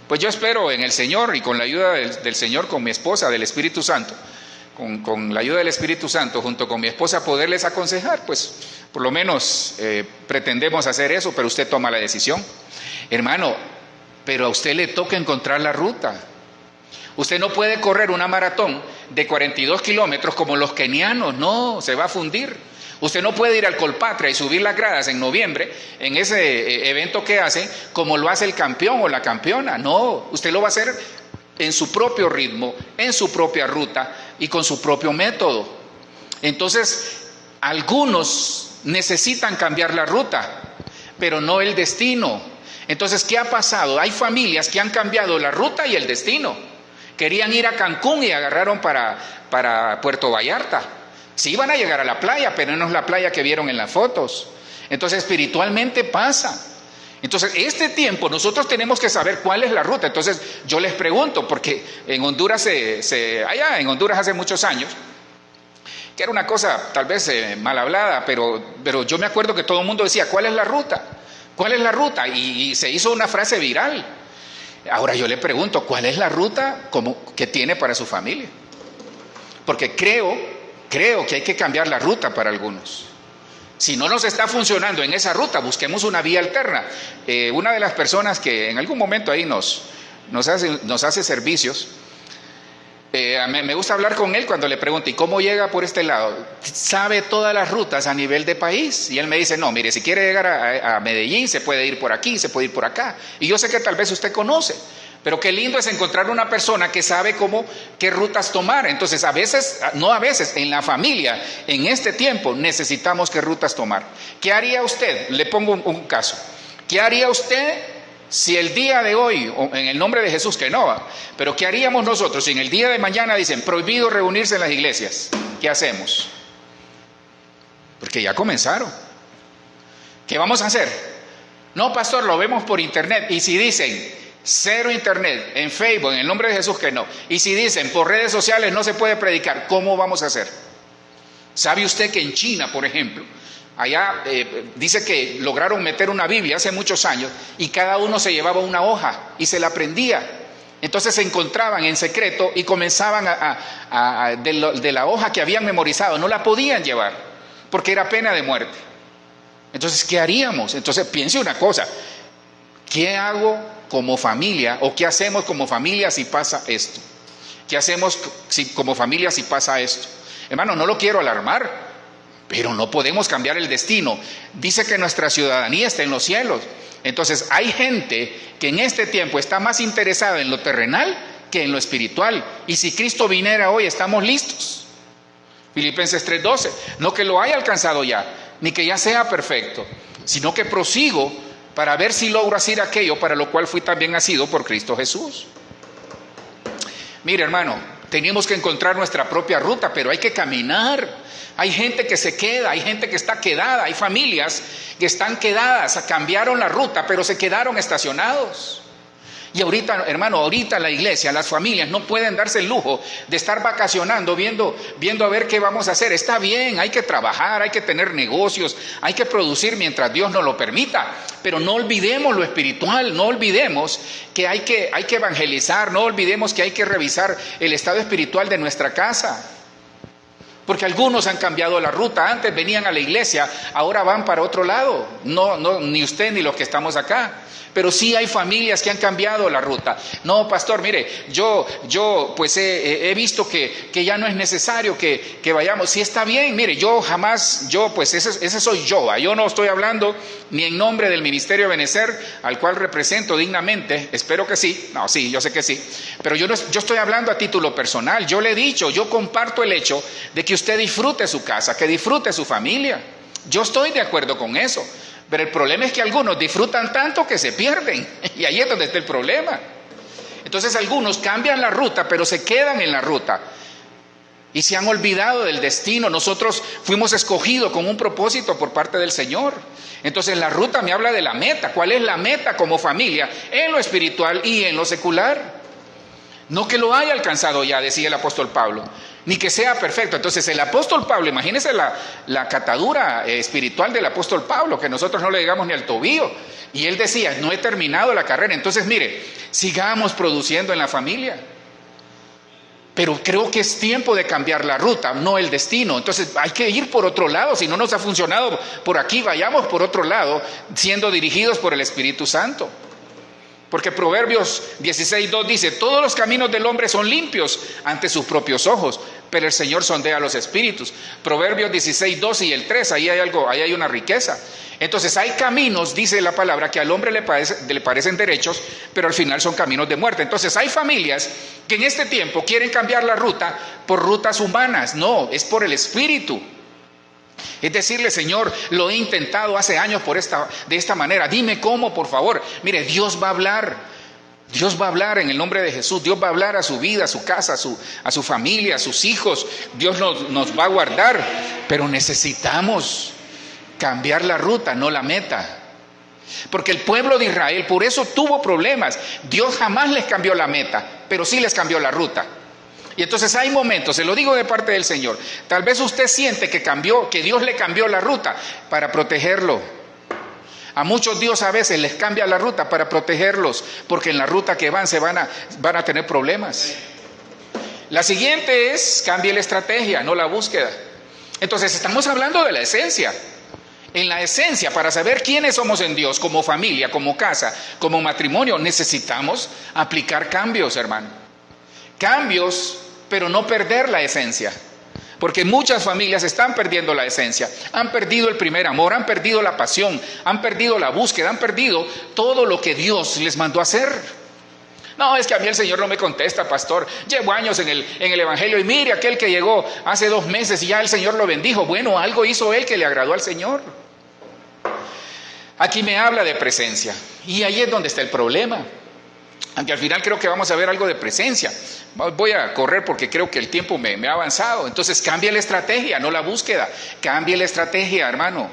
A: Pues yo espero en el Señor, y con la ayuda del Señor, con mi esposa, del Espíritu Santo, con la ayuda del Espíritu Santo, junto con mi esposa, poderles aconsejar. Pues por lo menos pretendemos hacer eso, pero usted toma la decisión. Hermano, pero a usted le toca encontrar la ruta. Usted no puede correr una maratón de 42 kilómetros como los kenianos, no, se va a fundir. Usted no puede ir al Colpatria y subir las gradas en noviembre, en ese evento que hacen, como lo hace el campeón o la campeona. No, usted lo va a hacer en su propio ritmo, en su propia ruta y con su propio método. Entonces, algunos necesitan cambiar la ruta, pero no el destino. Entonces, ¿qué ha pasado? Hay familias que han cambiado la ruta y el destino. Querían ir a Cancún y agarraron para Puerto Vallarta. Sí iban a llegar a la playa, pero no es la playa que vieron en las fotos. Entonces, espiritualmente pasa. Entonces, este tiempo nosotros tenemos que saber cuál es la ruta. Entonces, yo les pregunto, porque en Honduras, allá en Honduras hace muchos años, que era una cosa tal vez mal hablada, pero yo me acuerdo que todo el mundo decía, ¿cuál es la ruta? ¿Cuál es la ruta? Y se hizo una frase viral. Ahora yo le pregunto, ¿cuál es la ruta que tiene para su familia? Porque creo que hay que cambiar la ruta para algunos. Si no nos está funcionando en esa ruta, busquemos una vía alterna. Una de las personas que en algún momento ahí nos hace servicios, me gusta hablar con él cuando le pregunto, ¿y cómo llega por este lado? Sabe todas las rutas a nivel de país. Y él me dice, no, mire, si quiere llegar a Medellín, se puede ir por aquí, se puede ir por acá. Y yo sé que tal vez usted conoce, pero qué lindo es encontrar una persona que sabe qué rutas tomar. Entonces, en la familia, en este tiempo, necesitamos qué rutas tomar. ¿Qué haría usted? Le pongo un caso. ¿Qué haría usted si el día de hoy, en el nombre de Jesús, que no va, pero qué haríamos nosotros si en el día de mañana dicen prohibido reunirse en las iglesias? ¿Qué hacemos? Porque ya comenzaron. ¿Qué vamos a hacer? No, pastor, lo vemos por internet. Y si dicen cero internet, en Facebook, en el nombre de Jesús, que no. Y si dicen por redes sociales no se puede predicar, ¿cómo vamos a hacer? ¿Sabe usted que en China, por ejemplo, allá dice que lograron meter una Biblia hace muchos años y cada uno se llevaba una hoja y se la aprendía? Entonces se encontraban en secreto y comenzaban de la hoja que habían memorizado, no la podían llevar porque era pena de muerte. Entonces, ¿qué haríamos? Entonces, piense una cosa, ¿qué hago como familia o qué hacemos como familia si pasa esto? ¿Qué hacemos como familia si pasa esto? Hermano, no lo quiero alarmar, pero no podemos cambiar el destino. Dice que nuestra ciudadanía está en los cielos. Entonces hay gente que en este tiempo está más interesada en lo terrenal que en lo espiritual. Y si Cristo viniera hoy, estamos listos. Filipenses 3:12, no que lo haya alcanzado ya, ni que ya sea perfecto, sino que prosigo para ver si logro hacer aquello para lo cual fui también nacido por Cristo Jesús. Mire, hermano, tenemos que encontrar nuestra propia ruta, pero hay que caminar. Hay gente que se queda, hay gente que está quedada, hay familias que están quedadas, cambiaron la ruta, pero se quedaron estacionados. Y ahorita, hermano, ahorita la iglesia, las familias no pueden darse el lujo de estar vacacionando, viendo a ver qué vamos a hacer. Está bien, hay que trabajar, hay que tener negocios, hay que producir mientras Dios nos lo permita, pero no olvidemos lo espiritual, no olvidemos que hay que evangelizar, no olvidemos que hay que revisar el estado espiritual de nuestra casa. Porque algunos han cambiado la ruta, antes venían a la iglesia, ahora van para otro lado, no, ni usted ni los que estamos acá. Pero sí hay familias que han cambiado la ruta. No, pastor, mire, yo pues he visto que ya no es necesario que vayamos. Sí, está bien, mire, pues ese soy yo. Yo no estoy hablando ni en nombre del Ministerio de Benecer, al cual represento dignamente, espero que sí, no, sí, yo sé que sí. Pero yo estoy hablando a título personal. Yo le he dicho, yo comparto el hecho de que usted disfrute su casa, que disfrute su familia. Yo estoy de acuerdo con eso. Pero el problema es que algunos disfrutan tanto que se pierden. Y ahí es donde está el problema. Entonces algunos cambian la ruta, pero se quedan en la ruta. Y se han olvidado del destino. Nosotros fuimos escogidos con un propósito por parte del Señor. Entonces la ruta me habla de la meta. ¿Cuál es la meta como familia? En lo espiritual y en lo secular. No que lo haya alcanzado ya, decía el apóstol Pablo, ni que sea perfecto. Entonces el apóstol Pablo, imagínense la catadura espiritual del apóstol Pablo, que nosotros no le llegamos ni al tobillo. Y él decía, no he terminado la carrera. Entonces mire, sigamos produciendo en la familia. Pero creo que es tiempo de cambiar la ruta, no el destino. Entonces hay que ir por otro lado. Si no nos ha funcionado por aquí, vayamos por otro lado, siendo dirigidos por el Espíritu Santo. Porque Proverbios 16:2 dice, todos los caminos del hombre son limpios ante sus propios ojos, pero el Señor sondea los espíritus. Proverbios 16:2 y el 3, ahí hay una riqueza. Entonces hay caminos, dice la palabra, que al hombre le parecen derechos, pero al final son caminos de muerte. Entonces hay familias que en este tiempo quieren cambiar la ruta por rutas humanas. No, es por el Espíritu. Es decirle, Señor, lo he intentado hace años de esta manera, dime cómo, por favor. Mire, Dios va a hablar. Dios va a hablar en el nombre de Jesús. Dios va a hablar a su vida, a su casa, a su familia, a sus hijos. Dios nos va a guardar. Pero necesitamos cambiar la ruta, no la meta. Porque el pueblo de Israel por eso tuvo problemas. Dios jamás les cambió la meta, pero sí les cambió la ruta. Y entonces hay momentos, se lo digo de parte del Señor, tal vez usted siente que Dios le cambió la ruta para protegerlo. A muchos Dios a veces les cambia la ruta para protegerlos, porque en la ruta que van van a tener problemas. La siguiente es, cambie la estrategia, no la búsqueda. Entonces estamos hablando de la esencia. En la esencia, para saber quiénes somos en Dios, como familia, como casa, como matrimonio, necesitamos aplicar cambios, hermano. Cambios, pero no perder la esencia. Porque muchas familias están perdiendo la esencia. Han perdido el primer amor, han perdido la pasión, han perdido la búsqueda, han perdido todo lo que Dios les mandó a hacer. No, es que a mí el Señor no me contesta, pastor. Llevo años en el Evangelio y mire aquel que llegó hace 2 meses y ya el Señor lo bendijo. Bueno, algo hizo él que le agradó al Señor. Aquí me habla de presencia. Y ahí es donde está el problema. Aunque al final creo que vamos a ver algo de presencia. Voy a correr porque creo que el tiempo me ha avanzado. Entonces cambie la estrategia, no la búsqueda. Cambie la estrategia, hermano.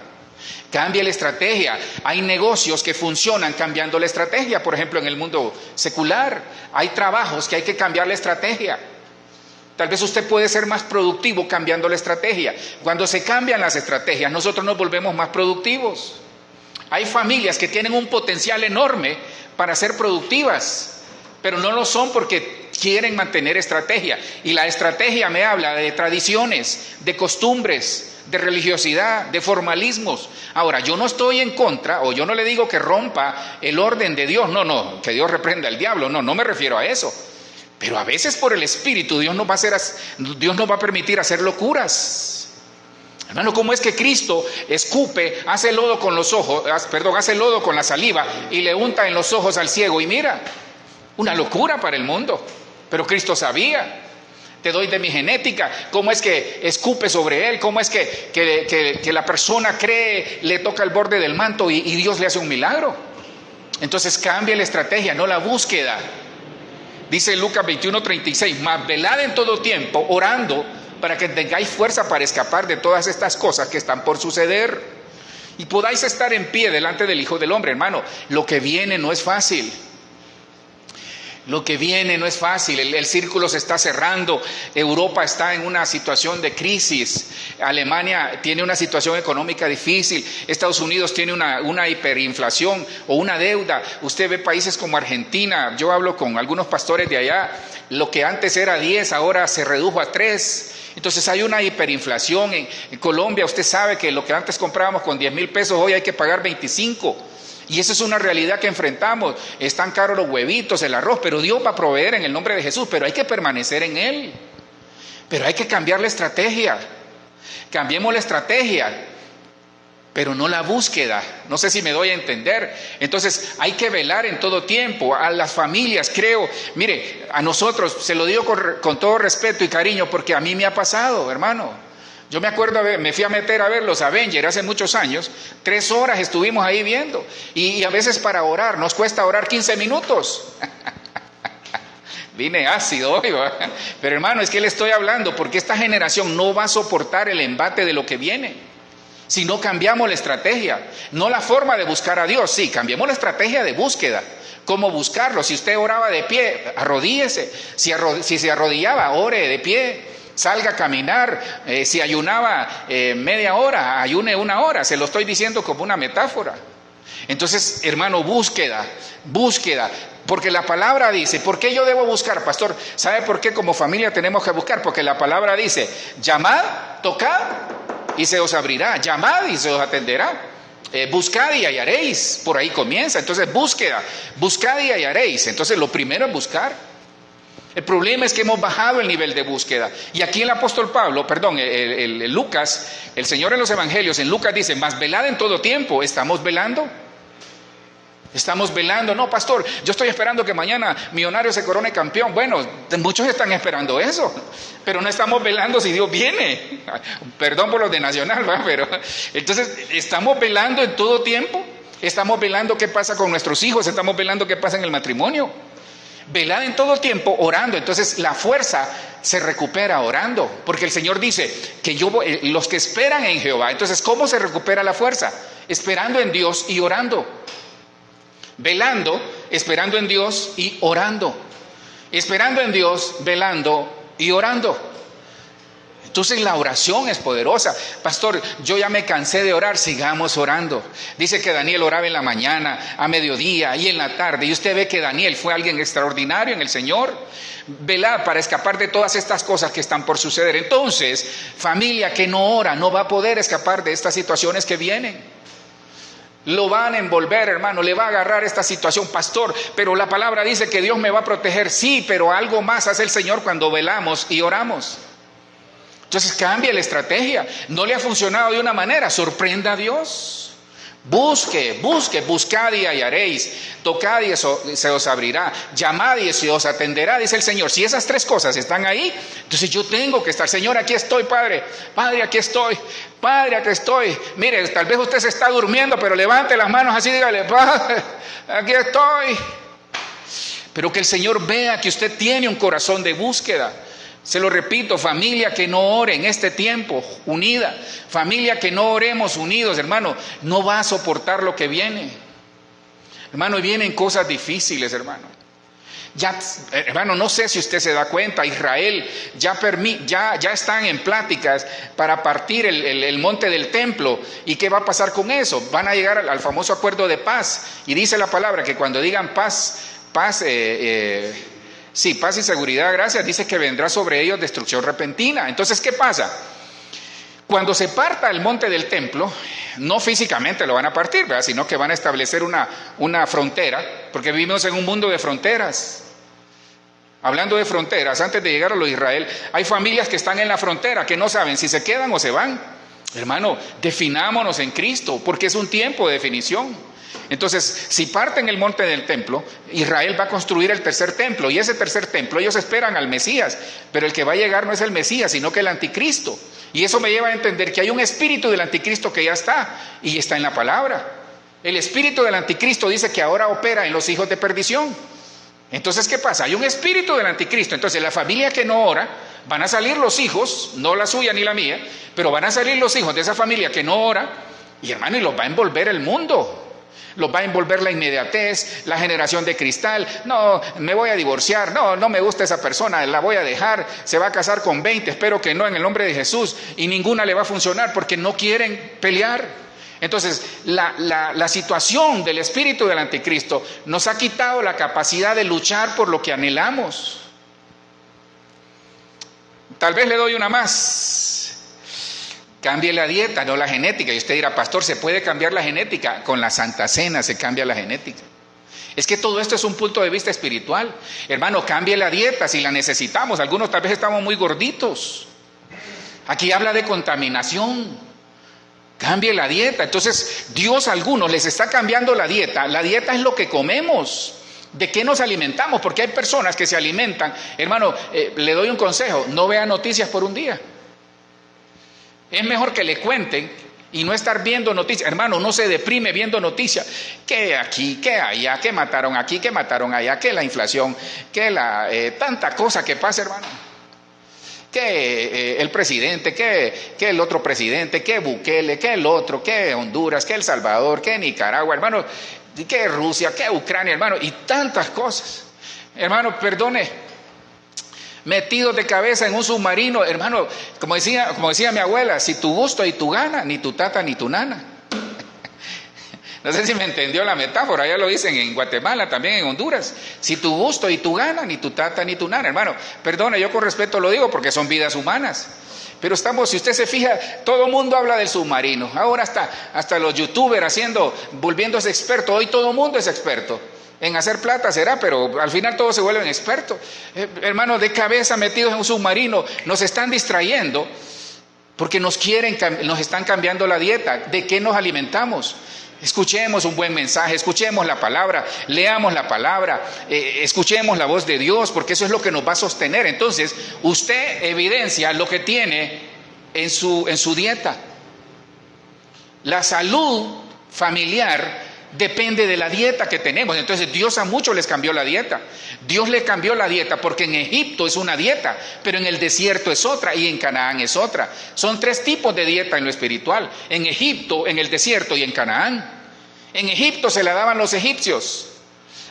A: Cambie la estrategia. Hay negocios que funcionan cambiando la estrategia. Por ejemplo, en el mundo secular hay trabajos que hay que cambiar la estrategia. Tal vez usted puede ser más productivo cambiando la estrategia. Cuando se cambian las estrategias, nosotros nos volvemos más productivos. Hay familias que tienen un potencial enorme para ser productivas, pero no lo son porque quieren mantener estrategia. Y la estrategia me habla de tradiciones, de costumbres, de religiosidad, de formalismos. Ahora, yo no estoy en contra, o yo no le digo que rompa el orden de Dios. No, que Dios reprenda al diablo. No me refiero a eso. Pero a veces por el Espíritu Dios nos va a permitir hacer locuras. Hermano, ¿cómo es que Cristo escupe, hace lodo con los ojos, hace lodo con la saliva y le unta en los ojos al ciego? Y mira, una locura para el mundo. Pero Cristo sabía. Te doy de mi genética. ¿Cómo es que escupe sobre él? ¿Cómo es que la persona cree, le toca el borde del manto y Dios le hace un milagro? Entonces cambia la estrategia, no la búsqueda. Dice Lucas 21:36, mas velad en todo tiempo, orando, para que tengáis fuerza para escapar de todas estas cosas que están por suceder, y podáis estar en pie delante del Hijo del Hombre. Hermano, lo que viene no es fácil. Lo que viene no es fácil, el círculo se está cerrando, Europa está en una situación de crisis, Alemania tiene una situación económica difícil, Estados Unidos tiene una hiperinflación o una deuda. Usted ve países como Argentina, yo hablo con algunos pastores de allá, lo que antes era 10 ahora se redujo a 3. Entonces hay una hiperinflación. En Colombia usted sabe que lo que antes comprábamos con 10,000 pesos hoy hay que pagar 25. Y esa es una realidad que enfrentamos. Están caros los huevitos, el arroz, pero Dios va a proveer en el nombre de Jesús. Pero hay que permanecer en Él. Pero hay que cambiar la estrategia. Cambiemos la estrategia, pero no la búsqueda. No sé si me doy a entender. Entonces hay que velar en todo tiempo. A las familias, creo, mire, a nosotros, se lo digo con todo respeto y cariño, porque a mí me ha pasado, hermano. Yo me acuerdo, me fui a meter a ver los Avengers hace muchos años, 3 horas estuvimos ahí viendo, y a veces para orar, nos cuesta orar 15 minutos. Vine ácido hoy, ¿verdad? Pero hermano, es que le estoy hablando, porque esta generación no va a soportar el embate de lo que viene, si no cambiamos la estrategia, no la forma de buscar a Dios, sí, cambiemos la estrategia de búsqueda. ¿Cómo buscarlo? Si usted oraba de pie, arrodíllese, si se arrodillaba, ore de pie. Salga a caminar, si ayunaba media hora, ayune 1 hora, se lo estoy diciendo como una metáfora. Entonces, hermano, búsqueda, porque la palabra dice, ¿por qué yo debo buscar, pastor? ¿Sabe por qué como familia tenemos que buscar? Porque la palabra dice, llamad, tocad y se os abrirá, llamad y se os atenderá. Buscad y hallaréis, por ahí comienza. Entonces, búsqueda, buscad y hallaréis. Entonces, lo primero es buscar. El problema es que hemos bajado el nivel de búsqueda. Y aquí el apóstol Pablo, el Lucas, el Señor en los Evangelios, en Lucas dice, mas velad en todo tiempo. ¿Estamos velando? Estamos velando. No, pastor, yo estoy esperando que mañana Millonario se corone campeón. Bueno, muchos están esperando eso, pero no estamos velando si Dios viene. Perdón por los de Nacional, ¿verdad? Pero entonces, ¿estamos velando en todo tiempo? ¿Estamos velando qué pasa con nuestros hijos? ¿Estamos velando qué pasa en el matrimonio? Velad en todo tiempo orando. Entonces la fuerza se recupera orando, porque el Señor dice que los que esperan en Jehová. Entonces, ¿cómo se recupera la fuerza? Esperando en Dios y orando. Velando, esperando en Dios y orando. Esperando en Dios, velando y orando. Entonces la oración es poderosa. Pastor, yo ya me cansé de orar, sigamos orando. Dice que Daniel oraba en la mañana, a mediodía y en la tarde. Y usted ve que Daniel fue alguien extraordinario en el Señor. Velad para escapar de todas estas cosas que están por suceder. Entonces, familia que no ora no va a poder escapar de estas situaciones que vienen. Lo van a envolver, hermano, le va a agarrar esta situación. Pastor, pero la palabra dice que Dios me va a proteger. Sí, pero algo más hace el Señor cuando velamos y oramos. Entonces cambia la estrategia. No le ha funcionado de una manera, sorprenda a Dios. Buscad y hallaréis, tocad y se os abrirá, llamad y se os atenderá, dice el Señor. Si esas 3 cosas están ahí, entonces yo tengo que estar. Señor, aquí estoy, Padre, aquí estoy, Padre, aquí estoy. Mire, tal vez usted se está durmiendo, pero levante las manos así, dígale, Padre, aquí estoy. Pero que el Señor vea que usted tiene un corazón de búsqueda. Se lo repito, familia que no ore en este tiempo, unida. Familia que no oremos unidos, hermano, no va a soportar lo que viene. Hermano, y vienen cosas difíciles, hermano. Ya, hermano, no sé si usted se da cuenta, Israel ya están en pláticas para partir el monte del templo. ¿Y qué va a pasar con eso? Van a llegar al famoso acuerdo de paz. Y dice la palabra que cuando digan paz y seguridad, gracias, dice que vendrá sobre ellos destrucción repentina. Entonces, ¿qué pasa? Cuando se parta el monte del templo, no físicamente lo van a partir, ¿verdad?, sino que van a establecer una frontera, porque vivimos en un mundo de fronteras. Hablando de fronteras, antes de llegar a lo de Israel, hay familias que están en la frontera, que no saben si se quedan o se van. Hermano, definámonos en Cristo, porque es un tiempo de definición. Entonces, si parten el monte del templo, Israel va a construir el tercer templo, y ese tercer templo, ellos esperan al Mesías, pero el que va a llegar no es el Mesías, sino que el anticristo. Y eso me lleva a entender que hay un espíritu del anticristo que ya está, y está en la palabra. El espíritu del anticristo dice que ahora opera en los hijos de perdición. Entonces, ¿qué pasa? Hay un espíritu del anticristo. Entonces, la familia que no ora, van a salir los hijos, no la suya ni la mía, pero van a salir los hijos de esa familia que no ora, y hermano, y los va a envolver el mundo. Los va a envolver la inmediatez, la generación de cristal. No, me voy a divorciar, no me gusta esa persona, la voy a dejar, se va a casar con 20, espero que no, en el nombre de Jesús, y ninguna le va a funcionar porque no quieren pelear. Entonces, la situación del espíritu del anticristo nos ha quitado la capacidad de luchar por lo que anhelamos. Tal vez le doy una más. Cambie la dieta, no la genética. Y usted dirá, pastor, ¿se puede cambiar la genética? Con la Santa Cena se cambia la genética. Es que todo esto es un punto de vista espiritual. Hermano, cambie la dieta si la necesitamos. Algunos tal vez estamos muy gorditos. Aquí habla de contaminación. Cambie la dieta. Entonces, Dios a algunos les está cambiando la dieta. La dieta es lo que comemos. ¿De qué nos alimentamos? Porque hay personas que se alimentan. Hermano, le doy un consejo. No vea noticias por un día. Es mejor que le cuenten y no estar viendo noticias. Hermano, uno se deprime viendo noticias. Que aquí, que allá, que mataron aquí, que mataron allá, que la inflación, que tanta cosa que pasa, hermano. Que el presidente, que el otro presidente, que Bukele, que el otro, que Honduras, que El Salvador, que Nicaragua, hermano, que Rusia, que Ucrania, hermano, y tantas cosas. Hermano, perdone, metidos de cabeza en un submarino, hermano, como decía mi abuela, si tu gusto y tu gana, ni tu tata ni tu nana. No sé si me entendió la metáfora, ya lo dicen en Guatemala, también en Honduras. Si tu gusto y tu gana, ni tu tata ni tu nana. Hermano, perdone, yo con respeto lo digo porque son vidas humanas. Pero si usted se fija, todo el mundo habla del submarino. Ahora hasta los youtubers volviéndose expertos. Hoy todo el mundo es experto. En hacer plata será, pero al final todos se vuelven expertos. Hermano, de cabeza metidos en un submarino, nos están distrayendo porque nos están cambiando la dieta. ¿De qué nos alimentamos? Escuchemos un buen mensaje, escuchemos la palabra, leamos la palabra, escuchemos la voz de Dios, porque eso es lo que nos va a sostener. Entonces, usted evidencia lo que tiene en su dieta. La salud familiar depende de la dieta que tenemos. Entonces, Dios a muchos les cambió la dieta. Dios le cambió la dieta porque en Egipto es una dieta, pero en el desierto es otra y en Canaán es otra. Son 3 tipos de dieta en lo espiritual: en Egipto, en el desierto y en Canaán. En Egipto se la daban los egipcios.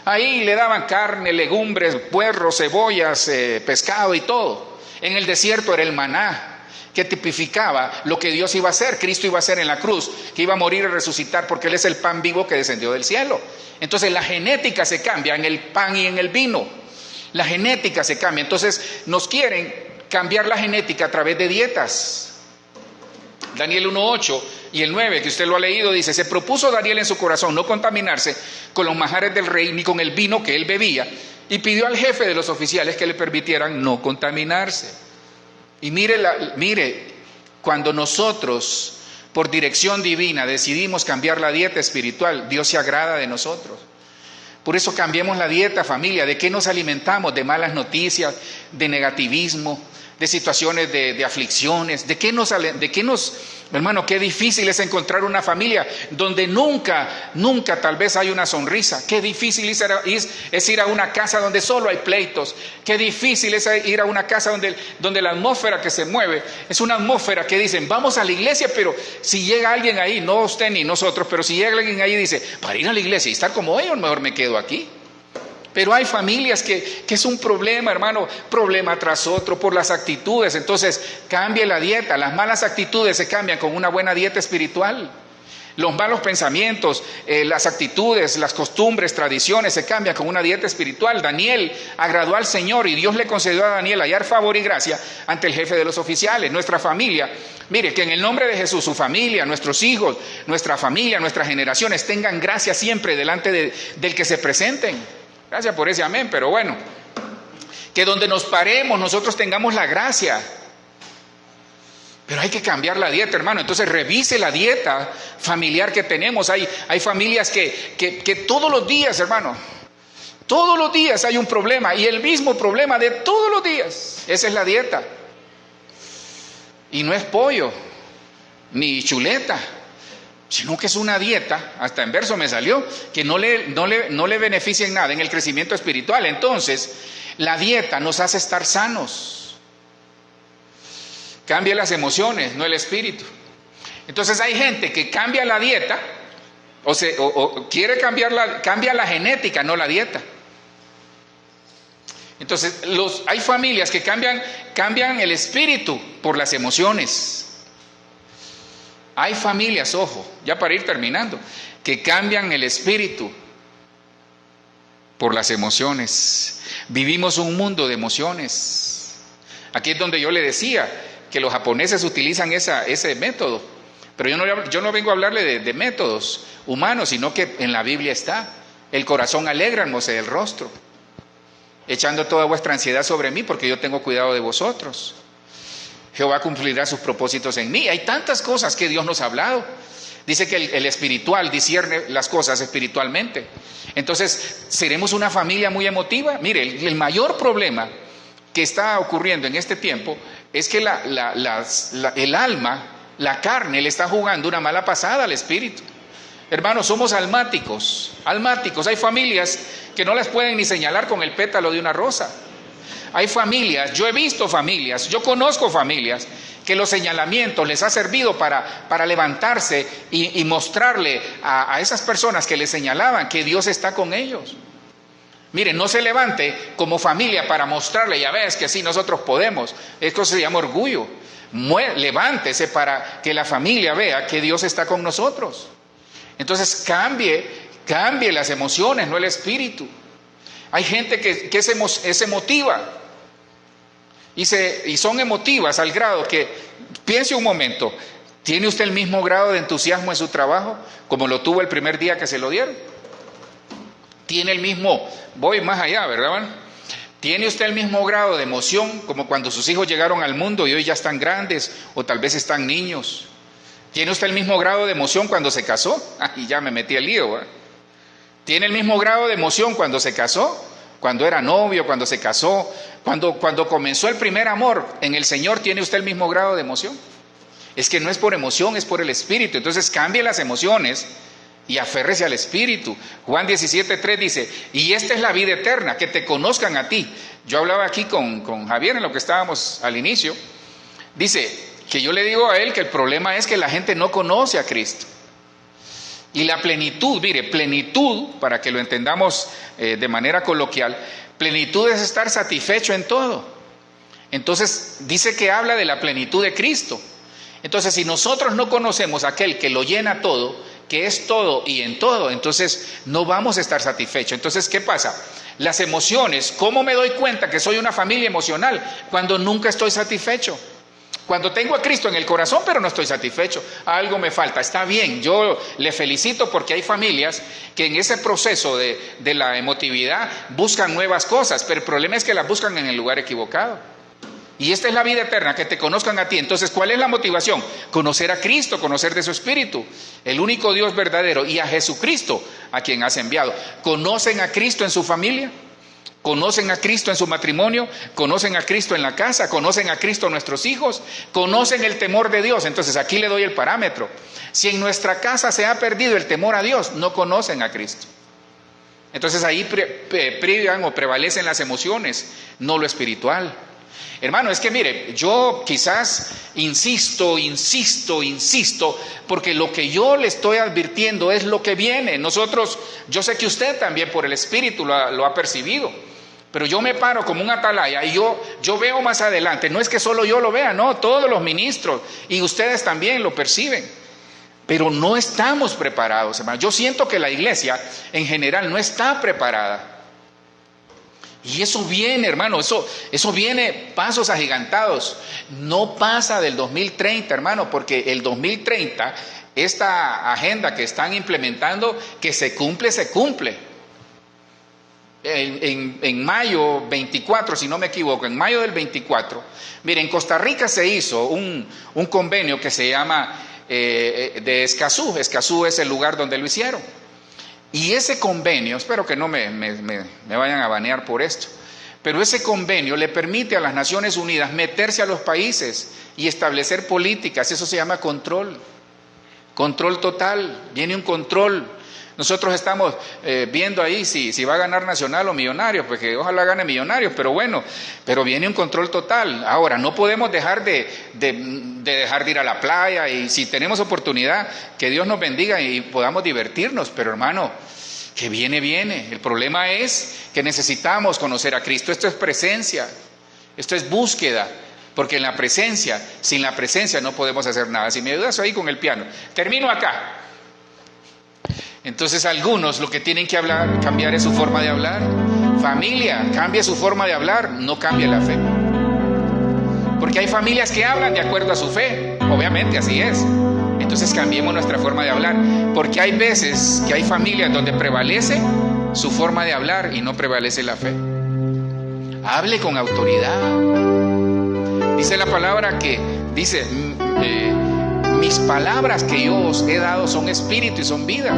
A: Ahí le daban carne, legumbres, puerros, cebollas, pescado y todo. En el desierto era el maná, que tipificaba lo que Dios iba a hacer. Cristo iba a hacer en la cruz, que iba a morir y resucitar, porque Él es el pan vivo que descendió del cielo. Entonces la genética se cambia en el pan y en el vino. La genética se cambia. Entonces nos quieren cambiar la genética a través de dietas. Daniel 1:8 y el 9, que usted lo ha leído, dice: se propuso Daniel en su corazón no contaminarse con los manjares del rey ni con el vino que él bebía, y pidió al jefe de los oficiales que le permitieran no contaminarse. Y mire, cuando nosotros, por dirección divina, decidimos cambiar la dieta espiritual, Dios se agrada de nosotros. Por eso cambiemos la dieta, familia. ¿De qué nos alimentamos? De malas noticias, de negativismo, de situaciones de aflicciones. ¿De qué nos, hermano, qué difícil es encontrar una familia donde nunca tal vez hay una sonrisa? Qué difícil es ir a una casa donde solo hay pleitos. Qué difícil es ir a una casa donde la atmósfera que se mueve es una atmósfera que dicen: vamos a la iglesia, pero si llega alguien ahí, no usted ni nosotros, pero si llega alguien ahí y dice: para ir a la iglesia y estar como ellos, mejor me quedo aquí. Pero hay familias que es un problema, hermano, problema tras otro por las actitudes. Entonces, cambie la dieta. Las malas actitudes se cambian con una buena dieta espiritual. Los malos pensamientos, las actitudes, las costumbres, tradiciones se cambian con una dieta espiritual. Daniel agradó al Señor y Dios le concedió a Daniel hallar favor y gracia ante el jefe de los oficiales. Nuestra familia, mire, que en el nombre de Jesús, su familia, nuestros hijos, nuestra familia, nuestras generaciones tengan gracia siempre delante del que se presenten. Gracias por ese amén, pero bueno, que donde nos paremos nosotros tengamos la gracia. Pero hay que cambiar la dieta, hermano. Entonces revise la dieta familiar que tenemos. Hay familias que todos los días, hermano, todos los días hay un problema. Y el mismo problema de todos los días. Esa es la dieta. Y no es pollo, ni chuleta, sino que es una dieta, hasta en verso me salió, que no le beneficia en nada en el crecimiento espiritual. Entonces, la dieta nos hace estar sanos. Cambia las emociones, no el espíritu. Entonces hay gente que cambia la dieta o quiere cambia la genética, no la dieta. Entonces hay familias que cambian el espíritu por las emociones. Hay familias, ojo, ya para ir terminando, que cambian el espíritu por las emociones. Vivimos un mundo de emociones. Aquí es donde yo le decía que los japoneses utilizan ese método, pero yo no vengo a hablarle de métodos humanos, sino que en la Biblia está: el corazón alegra, hermosea el rostro, echando toda vuestra ansiedad sobre mí, porque yo tengo cuidado de vosotros. Jehová cumplirá sus propósitos en mí. Hay tantas cosas que Dios nos ha hablado. Dice que el espiritual discierne las cosas espiritualmente. Entonces, ¿seremos una familia muy emotiva? Mire, el mayor problema que está ocurriendo en este tiempo es que el alma, la carne, le está jugando una mala pasada al espíritu. Hermanos, somos almáticos. Hay familias que no las pueden ni señalar con el pétalo de una rosa. Hay familias, yo he visto familias, yo conozco familias que los señalamientos les ha servido para levantarse y mostrarle a esas personas que les señalaban que Dios está con ellos. Miren, no se levante como familia para mostrarle, ya ves que sí, nosotros podemos. Esto se llama orgullo. Levántese para que la familia vea que Dios está con nosotros. Entonces cambie las emociones, no el espíritu. Hay gente que es emotiva y son emotivas al grado que, piense un momento, ¿tiene usted el mismo grado de entusiasmo en su trabajo como lo tuvo el primer día que se lo dieron? Tiene el mismo, voy más allá, ¿verdad? ¿Tiene usted el mismo grado de emoción como cuando sus hijos llegaron al mundo y hoy ya están grandes o tal vez están niños? ¿Tiene usted el mismo grado de emoción cuando se casó? Y ya me metí al lío, ¿verdad? ¿Tiene el mismo grado de emoción cuando se casó? Cuando era novio, cuando se casó, cuando comenzó el primer amor en el Señor, ¿tiene usted el mismo grado de emoción? Es que no es por emoción, es por el espíritu. Entonces cambie las emociones y aférrese al espíritu. Juan 17:3 dice: y esta es la vida eterna, que te conozcan a ti. Yo hablaba aquí con Javier en lo que estábamos al inicio. Dice que yo le digo a él que el problema es que la gente no conoce a Cristo. Y la plenitud, mire, plenitud, para que lo entendamos de manera coloquial, plenitud es estar satisfecho en todo. Entonces dice que habla de la plenitud de Cristo. Entonces, si nosotros no conocemos a aquel que lo llena todo, que es todo y en todo, entonces no vamos a estar satisfechos. Entonces, ¿qué pasa? Las emociones, ¿cómo me doy cuenta que soy una familia emocional? Cuando nunca estoy satisfecho. Cuando tengo a Cristo en el corazón, pero no estoy satisfecho, algo me falta. Está bien, yo le felicito porque hay familias que en ese proceso de la emotividad buscan nuevas cosas, pero el problema es que las buscan en el lugar equivocado. Y esta es la vida eterna, que te conozcan a ti. Entonces, ¿cuál es la motivación? Conocer a Cristo, conocer de su Espíritu, el único Dios verdadero, y a Jesucristo, a quien has enviado. ¿Conocen a Cristo en su familia? ¿Conocen a Cristo en su matrimonio? ¿Conocen a Cristo en la casa? ¿Conocen a Cristo nuestros hijos? ¿Conocen el temor de Dios? Entonces aquí le doy el parámetro. Si en nuestra casa se ha perdido el temor a Dios, no conocen a Cristo. Entonces ahí privan o prevalecen las emociones, no lo espiritual. Hermano, es que mire, yo quizás insisto, porque lo que yo le estoy advirtiendo es lo que viene. Nosotros, yo sé que usted también por el Espíritu lo ha percibido, pero yo me paro como un atalaya y yo veo más adelante. No es que solo yo lo vea, no, todos los ministros y ustedes también lo perciben. Pero no estamos preparados, hermano. Yo siento que la iglesia en general no está preparada. Y eso viene, hermano, eso viene pasos agigantados. No pasa del 2030, hermano, porque el 2030, esta agenda que están implementando, que se cumple. En mayo 24, si no me equivoco, en mayo del 24, miren, en Costa Rica se hizo un convenio que se llama de Escazú. Escazú es el lugar donde lo hicieron. Y ese convenio, espero que no me vayan a banear por esto, pero ese convenio le permite a las Naciones Unidas meterse a los países y establecer políticas. Eso se llama control total. Viene un control. Nosotros estamos viendo ahí si va a ganar Nacional o Millonarios, pues que ojalá gane Millonarios, pero bueno, pero viene un control total. Ahora, no podemos dejar de dejar de ir a la playa, y si tenemos oportunidad, que Dios nos bendiga y podamos divertirnos, pero hermano, que viene. El problema es que necesitamos conocer a Cristo. Esto es presencia, esto es búsqueda, porque sin la presencia no podemos hacer nada. Si me ayudas ahí con el piano, termino acá. Entonces algunos lo que tienen que cambiar es su forma de hablar. Familia, cambie su forma de hablar, no cambie la fe. Porque hay familias que hablan de acuerdo a su fe, obviamente así es. Entonces cambiemos nuestra forma de hablar, porque hay veces que hay familias donde prevalece su forma de hablar y no prevalece la fe. Hable con autoridad. Dice la palabra que dice, mis palabras que yo os he dado son espíritu y son vida.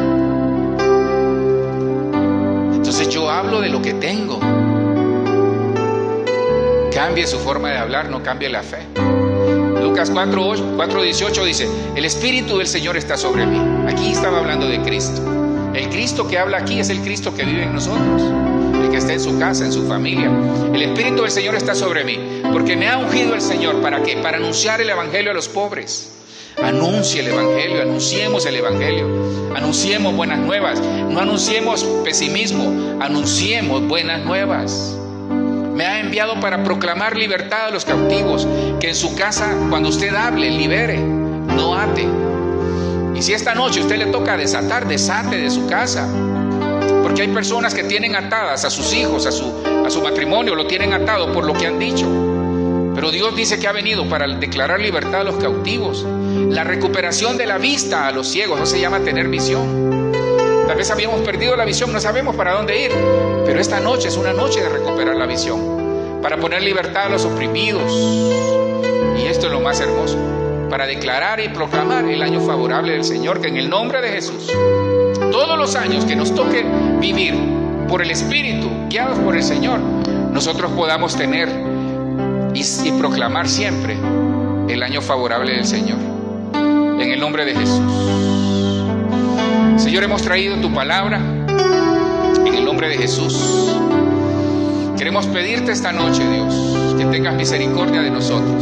A: Entonces yo hablo de lo que tengo. Cambie su forma de hablar, no cambie la fe. Lucas 4:18 dice, el Espíritu del Señor está sobre mí. Aquí estaba hablando de Cristo. El Cristo que habla aquí es el Cristo que vive en nosotros, el que está en su casa, en su familia. El Espíritu del Señor está sobre mí, porque me ha ungido el Señor. ¿Para qué? Para anunciar el Evangelio a los pobres. Anuncie el Evangelio, anunciemos el Evangelio, anunciemos buenas nuevas, no anunciemos pesimismo, anunciemos buenas nuevas. Me ha enviado para proclamar libertad a los cautivos, que en su casa, cuando usted hable, libere, no ate. Y si esta noche usted le toca desatar, desate de su casa, porque hay personas que tienen atadas a sus hijos, a su matrimonio, lo tienen atado por lo que han dicho. Pero Dios dice que ha venido para declarar libertad a los cautivos, la recuperación de la vista a los ciegos. No se llama tener visión. Tal vez habíamos perdido la visión, no sabemos para dónde ir, pero esta noche es una noche de recuperar la visión, para poner libertad a los oprimidos. Y esto es lo más hermoso, para declarar y proclamar el año favorable del Señor, que en el nombre de Jesús, todos los años que nos toque vivir por el Espíritu, guiados por el Señor, nosotros podamos tener y proclamar siempre el año favorable del Señor, en el nombre de Jesús. Señor, hemos traído tu palabra en el nombre de Jesús. Queremos pedirte esta noche, Dios, que tengas misericordia de nosotros.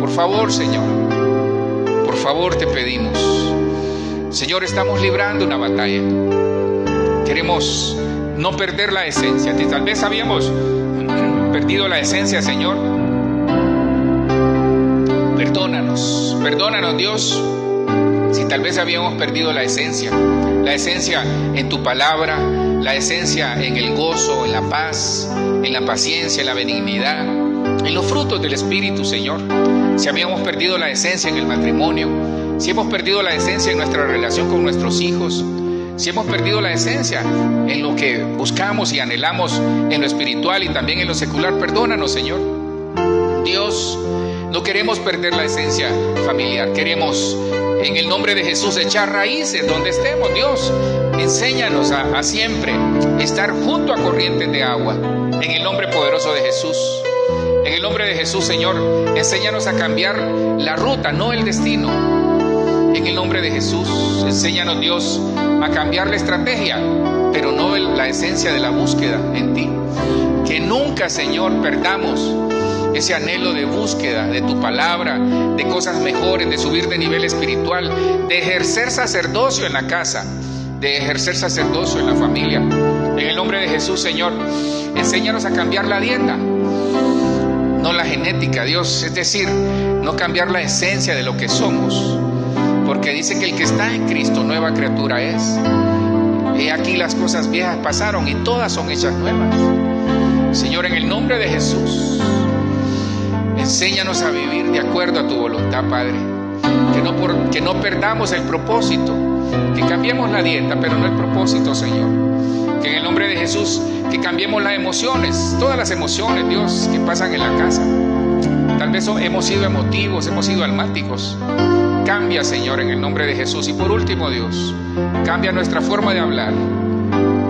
A: Por favor, Señor, por favor te pedimos. Señor, estamos librando una batalla. Queremos no perder la esencia. Tal vez habíamos perdido la esencia, Señor. Perdónanos, Dios, si tal vez habíamos perdido la esencia en tu palabra, la esencia en el gozo, en la paz, en la paciencia, en la benignidad, en los frutos del Espíritu, Señor. Si habíamos perdido la esencia en el matrimonio, si hemos perdido la esencia en nuestra relación con nuestros hijos, si hemos perdido la esencia en lo que buscamos y anhelamos en lo espiritual y también en lo secular, perdónanos, Señor. Dios, no queremos perder la esencia familiar, queremos en el nombre de Jesús echar raíces donde estemos. Dios, enséñanos a siempre estar junto a corrientes de agua, en el nombre poderoso de Jesús. En el nombre de Jesús, Señor, enséñanos a cambiar la ruta, no el destino. En el nombre de Jesús, enséñanos, Dios, a cambiar la estrategia, pero no la esencia de la búsqueda en ti. Que nunca, Señor, perdamos ese anhelo de búsqueda de tu palabra, de cosas mejores, de subir de nivel espiritual, de ejercer sacerdocio en la casa, de ejercer sacerdocio en la familia. En el nombre de Jesús, Señor, enséñanos a cambiar la dieta, no la genética, Dios, es decir, no cambiar la esencia de lo que somos, porque dice que el que está en Cristo, nueva criatura es. He aquí las cosas viejas pasaron y todas son hechas nuevas. Señor, en el nombre de Jesús, enséñanos a vivir de acuerdo a tu voluntad, Padre, que no perdamos el propósito, que cambiemos la dieta, pero no el propósito, Señor. Que en el nombre de Jesús, que cambiemos las emociones, todas las emociones, Dios, que pasan en la casa. Tal vez hemos sido emotivos, hemos sido almáticos. Cambia, Señor, en el nombre de Jesús. Y por último, Dios, cambia nuestra forma de hablar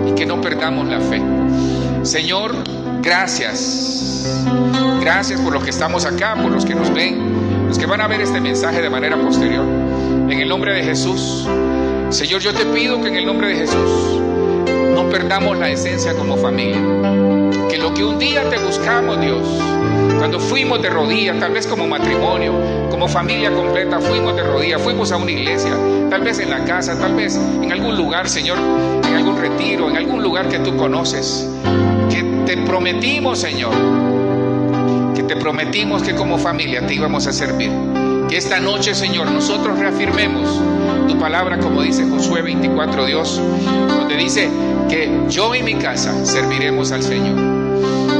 A: y que no perdamos la fe. Señor, gracias. Gracias por los que estamos acá, por los que nos ven, los que van a ver este mensaje de manera posterior. En el nombre de Jesús, Señor, yo te pido que en el nombre de Jesús no perdamos la esencia como familia. Que lo que un día te buscamos, Dios, cuando fuimos de rodillas, tal vez como matrimonio, como familia completa, fuimos de rodillas, fuimos a una iglesia, tal vez en la casa, tal vez en algún lugar, Señor, en algún retiro, en algún lugar que tú conoces, que te prometimos, Señor, que te prometimos que como familia te íbamos a servir. Que esta noche, Señor, nosotros reafirmemos tu palabra, como dice Josué 24, Dios, donde dice que yo y mi casa serviremos al Señor.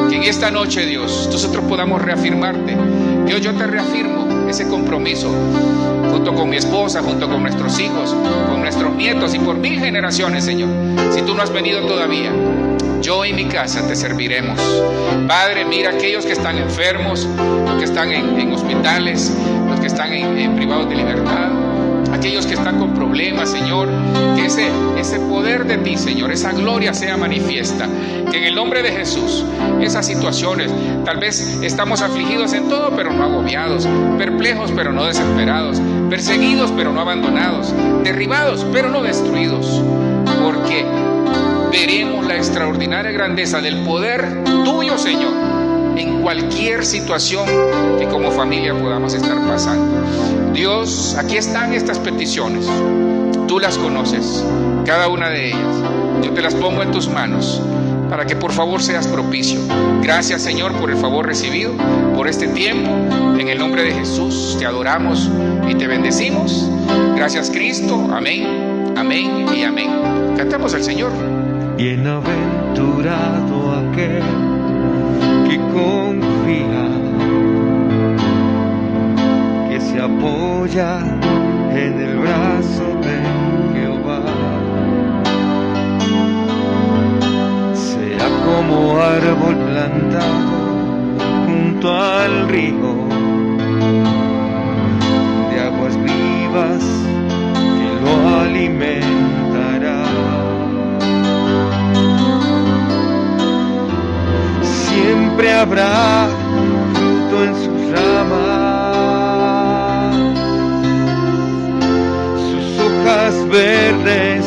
A: Que en esta noche, Dios, nosotros podamos reafirmarte. Dios, yo te reafirmo ese compromiso junto con mi esposa, junto con nuestros hijos, con nuestros nietos y por 1000 generaciones, Señor. Si tú no has venido todavía, yo y mi casa te serviremos. Padre, mira aquellos que están enfermos, los que están en hospitales, los que están en privados de libertad, aquellos que están con problemas, Señor, que ese poder de ti, Señor, esa gloria sea manifiesta, que en el nombre de Jesús, esas situaciones, tal vez estamos afligidos en todo, pero no agobiados, perplejos, pero no desesperados, perseguidos, pero no abandonados, derribados, pero no destruidos, porque veremos la extraordinaria grandeza del poder tuyo, Señor, en cualquier situación que como familia podamos estar pasando. Dios, aquí están estas peticiones, tú las conoces, cada una de ellas. Yo te las pongo en tus manos para que por favor seas propicio. Gracias, Señor, por el favor recibido, por este tiempo. En el nombre de Jesús te adoramos y te bendecimos. Gracias, Cristo. Amén, amén y amén. Cantamos al Señor.
B: Bienaventurado aquel que confía, que se apoya en el brazo de Jehová. Sea como árbol plantado junto al río, de aguas vivas que lo alimentará. Siempre habrá fruto en sus ramas, sus hojas verdes